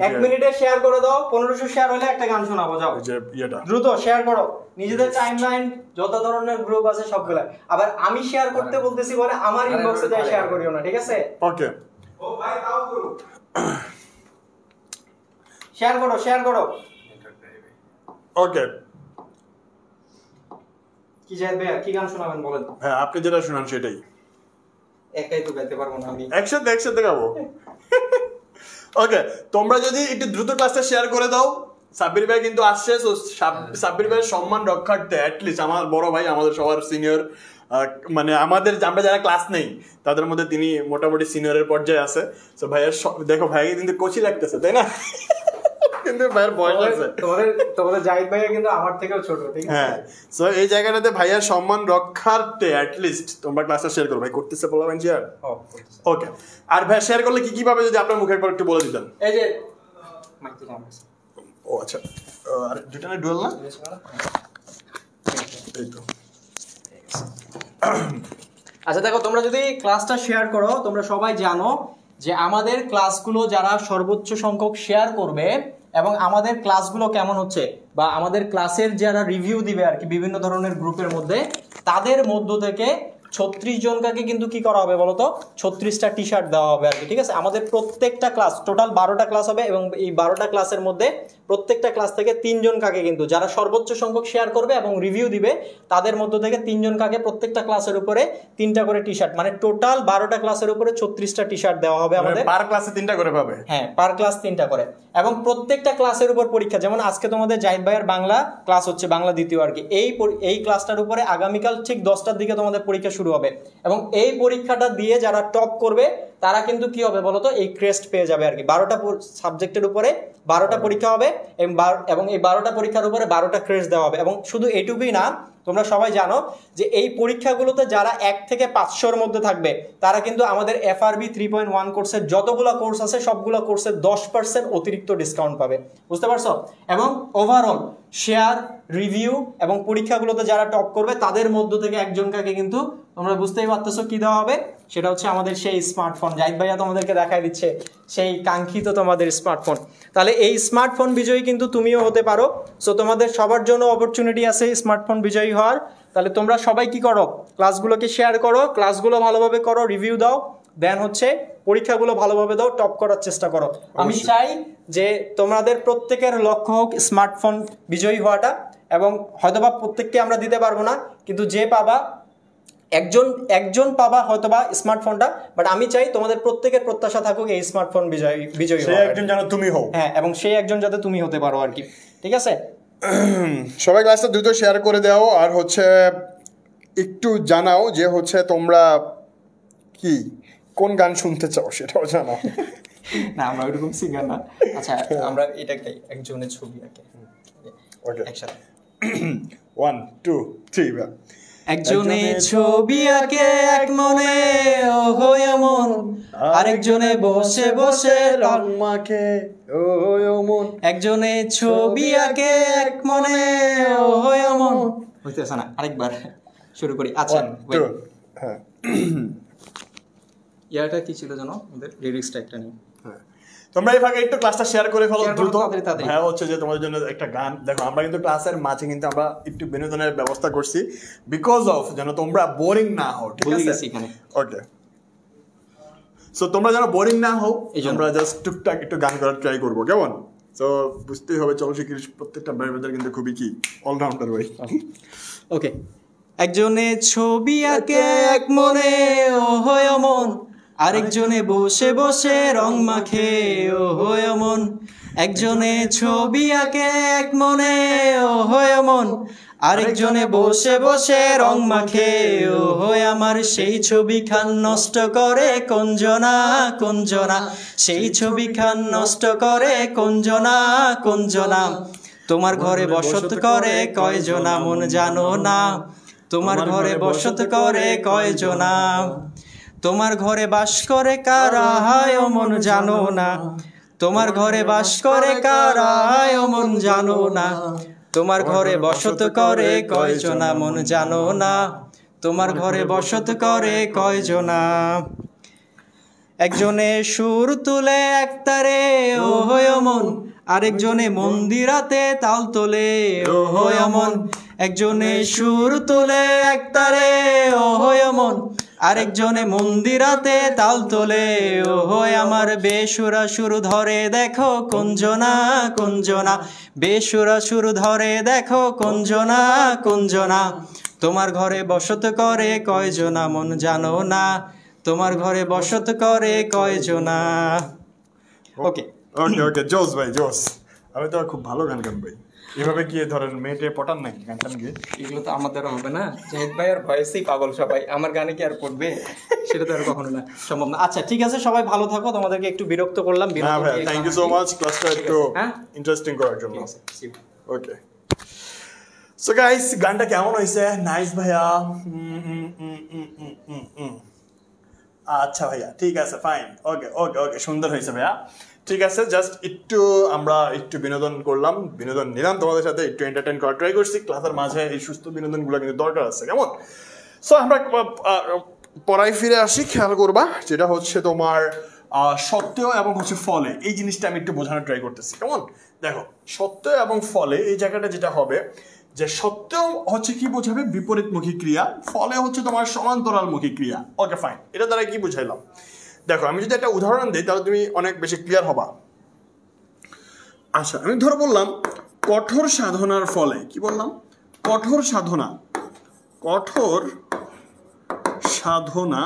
1 মিনিটে শেয়ার করে দাও, 1500 শেয়ার হলে একটা গান শোনাবো, যাও যে ইয়েটা দ্রুত শেয়ার করো নিজেদের টাইমলাইন, যত ধরনের গ্রুপ আছে সবগুলা। আবার আমি শেয়ার করতে বলতেছি বলে আমার ইনবক্সে যায় শেয়ার করিও না, ঠিক আছে? ওকে, ও ভাই তাও করো, শেয়ার করো, শেয়ার করো। ওকে, কি জায়েদ ভাই কি গান শোনাবেন বলেন? হ্যাঁ আপনি যেটা শুনান সেটাই। একাই তো গাইতে পারবো না আমি, একসাথে গাবো। ওকে, তোমরা যদি একটু দ্রুত ক্লাসটা শেয়ার করে দাও। সাব্বির ভাই কিন্তু আসছে, তো সাব্বির ভাইয়ের সম্মান রক্ষার্থে অ্যাটলিস্ট আমার বড় ভাই, আমাদের সবার সিনিয়র, মানে আমরা যারা ক্লাস নেই তাদের মধ্যে তিনি মোটামুটি সিনিয়রের পর্যায়ে আছে। তো ভাইয়ের দেখো ভাই কিন্তু কোচি লাগতেছে, তাই না? কিন্তু ভাইয়ের বয়স আছে। তোমাদের জাহিদ ভাইয়া কিন্তু আমার থেকেও ছোট, ঠিক আছে? হ্যাঁ, সো এই জায়গাটাতে ভাইয়ের সম্মান রক্ষার্থে অ্যাটলিস্ট তোমরা ক্লাসটা শেয়ার করো। ভাই করতেছে বলবেন শেয়ার? ওকে, আর ভাই শেয়ার করলে কি কি পাবে যদি আপনার মুখের পর একটু বলে দিতেন? এই যে মাইকটা নাম আছে। ও আচ্ছা, আর দুটো না ডুয়াল না? এই তো। আচ্ছা দেখো, তোমরা যদি ক্লাসটা শেয়ার করো, তোমরা সবাই জানো যে আমাদের ক্লাসগুলো যারা সর্বোচ্চ সংখ্যক শেয়ার করবে এবং আমাদের ক্লাসগুলো কেমন হচ্ছে বা আমাদের ক্লাসের যারা রিভিউ দিবে আর কি বিভিন্ন ধরনের গ্রুপের মধ্যে, তাদের মধ্য থেকে 36 জনকে কিন্তু কি করা হবে বলতো, 36টা টি শার্ট দেওয়া হবে আর কি, ঠিক আছে? আমাদের প্রত্যেকটা ক্লাস টোটাল 12টা ক্লাস হবে এবং এই 12টা ক্লাসের মধ্যে প্রত্যেকটা ক্লাস থেকে 3 জন কাকে কিন্তু যারা সর্বোচ্চ সংখ্যক শেয়ার করবে এবং রিভিউ দিবে তাদের মধ্য থেকে 3 জন কাকে প্রত্যেকটা ক্লাসের উপরে 3টা করে টি শার্ট, মানে টোটাল 12টা ক্লাসের উপরে 36টা টি শার্ট দেওয়া হবে আমাদের। পার ক্লাসে 3টা করে পাবে? হ্যাঁ, পার ক্লাস 3টা করে। এবং প্রত্যেকটা ক্লাসের উপর পরীক্ষা, যেমন আজকে তোমাদের জাহিদ ভাইয়ের বাংলা ক্লাস হচ্ছে, বাংলা দ্বিতীয় আর কি, এই ক্লাসটার উপরে আগামীকাল ঠিক 10টার দিকে তোমাদের পরীক্ষা শুরু হবে এবং এই পরীক্ষাটা দিয়ে যারা টপ করবে তারা কিন্তু কি হবে বলতো, এই ক্রেস্ট পেয়ে যাবে আর কি। 12টা সাবজেক্টের উপরে 12টা পরীক্ষা হবে এবং এই 12টা পরীক্ষার উপরে 12টা ক্রেস্ট দেওয়া হবে। এবং শুধু এইটুকুই না, তোমরা সবাই জানো যে এই পরীক্ষাগুলোতে যারা 1 থেকে 500-র মধ্যে থাকবে তারা কিন্তু আমাদের FRB 3.1 কোর্সের যতগুলো কোর্স আছে সবগুলো কোর্সের 10% অতিরিক্ত ডিসকাউন্ট পাবে, বুঝতে পারছো? এবং ওভারঅল শেয়ার, রিভিউ এবং পরীক্ষাগুলোতে যারা টপ করবে তাদের মধ্য থেকে একজনকে কিন্তু তোমরা বুঝতেই পারতেছো কি দেওয়া হবে, সেটা হচ্ছে আমাদের সেই স্মার্টফোন। জাহিদ ভাইয়া তোমাদেরকে দেখাই দিচ্ছে সেই কাঙ্ক্ষিত তোমাদের স্মার্টফোন। তাহলে এই স্মার্টফোন বিজয়ী কিন্তু তুমিও হতে পারো। সো তোমাদের সবার জন্য অপরচুনিটি আছে স্মার্টফোন বিজয়ী হওয়ার। তাহলে তোমরা সবাই কি করো, ক্লাসগুলোকে শেয়ার করো, ক্লাসগুলো ভালোভাবে করো, রিভিউ দাও, দেন হচ্ছে পরীক্ষাগুলো ভালোভাবে দাও, টপ করার চেষ্টা করো। আমি চাই যে তোমাদের প্রত্যেকের লক্ষ্য হোক স্মার্টফোন বিজয়ী হওয়াটা, এবং হয়তোবা প্রত্যেককে আমরা দিতে পারবো না, কিন্তু যে পাবা একজন পাবা হয়তোবা স্মার্টফোনটা, বাট আমি চাই তোমাদের প্রত্যেকের প্রত্যাশা থাকুক এই স্মার্টফোন বিজয়ী সেই একজন যেন তুমি হও। হ্যাঁ, এবং সেই একজন যাতে তুমি হতে পারো আর কি, ঠিক আছে? সবাই ক্লাসটা দ্রুত শেয়ার করে দাও, আর হচ্ছে একটু জানাও যে হচ্ছে তোমরা কি কোন গান শুনতে চাও সেটাও জানাও। না, আমরা ওইরকম সিঙ্গার না। আচ্ছা, আমরা এটা গাই, একজনের ছবি আঁকে। ওকে, একসাথে 1 2 3 একজনে ছবি আঁকে এক মনে ও হয় মন, আরেকজনে বসে বসে রং মাখে ও হয় মন। একজনে ছবি আঁকে এক মনে ও হয় মন, হইতেছে না, আরেকবার শুরু করি। আচ্ছা, হ্যাঁ, ইয়াটা কি ছিল জানো, ওদের লিরিক্সটা একটা নিয়ে। তোমরা এই ফাঁকে একটু ক্লাসটা শেয়ার করে ফেলো দ্রুত। তাড়াতাড়ি। হ্যাঁ, হচ্ছে যে তোমাদের জন্য একটা গান, দেখো আমরা কিন্তু ক্লাসের মাঝে কিন্তু আমরা একটু বিনোদনের ব্যবস্থা করছি বিকজ অফ যেন তোমরা বোরিং না হও, ঠিক আছে? ওকে, সো তোমরা যেন বোরিং না হও আমরা জাস্ট টুকটাক একটু গান করার ট্রাই করবো, কেমন? তো বুঝতেই হবে চলচ্চিত্র প্রত্যেকটা ব্যাপার কিন্তু খুবই কি অলরাউন্ডার ভাই। ওকে, একজনে ছবি আঁকে এক মনে ও হয় মন, আরেকজনে বসে বসে রং মাখে ও হয় মন। একজনে ছবি আঁকে এক মনে ও হয় মন, আরেকজনে বসে বসে রং মাখে ও হয় আমার। সেই ছবি খান নষ্ট করে কোনজনা কোনজনা, সেই ছবি খান নষ্ট করে কোনজনা কোনজনা। তোমার ঘরে বসত করে কয়জনা মন জানো না, তোমার ঘরে বসত করে কয়জনা, তোমার ঘরে বাস করে কারা হায় ও মন জানো না, তোমার ঘরে বাস করে কারা হায় ও মন জানো না, তোমার ঘরে বসত করে কয়জনা মন জানো না, তোমার ঘরে বসত করে কয়জনা। একজনে সুর তুলে একতারে ও হয় মন, আরেকজনে মন্দিরাতে তাল তোলে ও হয় মন, একজনে সুর তুলে একতারে ও হয় মন, আরেকজনে মন্দিরাতে তাল তোলে ও হয় আমার, বেসুরা সুর ধরে দেখো কুঞ্জনা কুঞ্জনা, বেসুরা সুর ধরে দেখো কুঞ্জনা কুঞ্জনা, তোমার ঘরে বসত করে কয়জনা মন জানো না, তোমার ঘরে বসত করে কয়জনা। ওকে ওকে ওকে, জোস ভাই জোস। আমি তো খুব ভালো গান গান ভাই। এভাবে কি ধরেন মেয়েটে পটান নাকি গান টান গিয়ে? এগুলো তো আমাদের হবে না, জাহিদ ভাই আর ভয়েসেই পাগল সবাই, আমার গানে কি আর পড়বে? সেটা তো আর কখনো না সম্ভব না। আচ্ছা ঠিক আছে, সবাই ভালো থাকো, তোমাদেরকে একটু বিরক্ত করলাম। না ভাই, থ্যাংক ইউ সো মাচ ক্লাসটা একটু ইন্টারেস্টিং করার জন্য। ওকে সো গাইস, গানটা কেমন হয়েছে? নাইস ভাইয়া। আচ্ছা ভাইয়া, ঠিক আছে, ফাইন, ওকে ওকে ওকে, সুন্দর হয়েছে ভাইয়া, ঠিক আছে। জাস্ট একটু আমরা একটু বিনোদন করলাম, বিনোদন নিলাম তোমাদের সাথে, একটু এন্টারটেইন করার ট্রাই করছি। ক্লাসের মাঝে এই সুস্থ বিনোদনগুলো কিন্তু দরকার আছে, কেমন? সো আমরা পড়ায় ফিরে আসি, খেয়াল করবা, যেটা হচ্ছে তোমার সত্য এবং হচ্ছে ফলে, এই জিনিসটা আমি একটু বোঝানোর ট্রাই করতেছি, কেমন? দেখো, সত্য এবং ফলে এই জায়গাটা যেটা হবে, যে সত্য হচ্ছে কি বোঝাবে? বিপরীতমুখী ক্রিয়া, ফলে হচ্ছে তোমার সমান্তরালমুখী ক্রিয়া। ওকে ফাইন, এটা দ্বারা কি বুঝাইলাম? দেখো, আমি যদি একটা উদাহরণ দিই তাহলে তুমি অনেক বেশি ক্লিয়ার হবা। আচ্ছা, আমি ধরো বললাম কঠোর সাধনার ফলে, কি বললাম? কঠোর সাধনা, কঠোর সাধনা,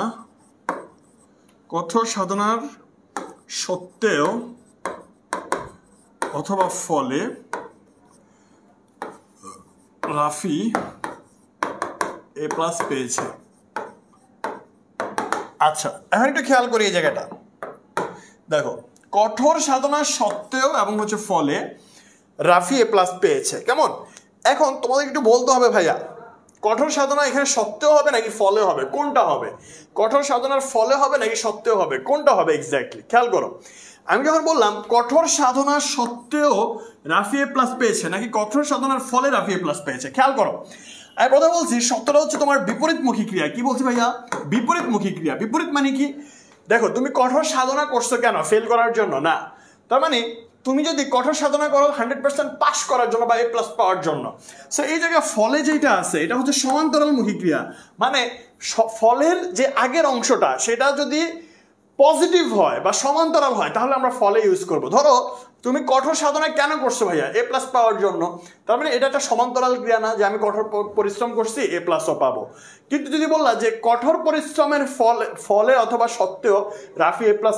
কঠোর সাধনার সত্ত্বেও অথবা ফলে রাফি এ প্লাস পেয়েছে। আচ্ছা, এখন একটু খেয়াল করি এই জায়গাটা। দেখো, কঠোর সাধনা সত্ত্বেও এবং হচ্ছে ফলে রাফি এ প্লাস পেয়েছে, কেমন? এখন তোমাদের একটু বলতে হবে ভাইয়া, কঠোর সাধনা এখানে সত্ত্বেও হবে নাকি ফলে হবে? কোনটা হবে? কঠোর সাধনার ফলে হবে নাকি সত্ত্বেও হবে? কোনটা হবে এক্স্যাক্টলি? খেয়াল করো, আমি যখন বললাম কঠোর সাধনা সত্ত্বেও রাফি এ প্লাস পেয়েছে নাকি কঠোর সাধনার ফলে রাফি এ প্লাস পেয়েছে, খেয়াল করো। আমি কথা বলছি, সত্যটা হচ্ছে তোমার বিপরীতমুখী ক্রিয়া। কি বলছি ভাইয়া? বিপরীতমুখী ক্রিয়া। বিপরীত মানে কি? দেখো, তুমি কঠোর সাধনা করছো কেন? ফেল করার জন্য না। তার মানে তুমি যদি কঠোর সাধনা করো 100% পাস করার জন্য বা এ প্লাস পাওয়ার জন্য। সো এই জায়গায় ফলে যেটা আছে এটা হচ্ছে সমান্তরালমুখী ক্রিয়া, মানে ফলের যে আগের অংশটা সেটা যদি পজিটিভ হয় বা সমান্তরাল হয় তাহলে আমরা ফলে ইউজ করব। ধরো তুমি কঠোর সাধনা কেন করছো ভাইয়া? এ প্লাস পাওয়ার জন্য। তার মানে এটা একটা সমান্তরাল ক্রিয়া না যে আমি কঠোর পরিশ্রম করছি এ প্লাসও পাবো। কিন্তু যদি বললা যে কঠোর পরিশ্রমের ফলে অথবা সত্ত্বেও রাফি এ প্লাস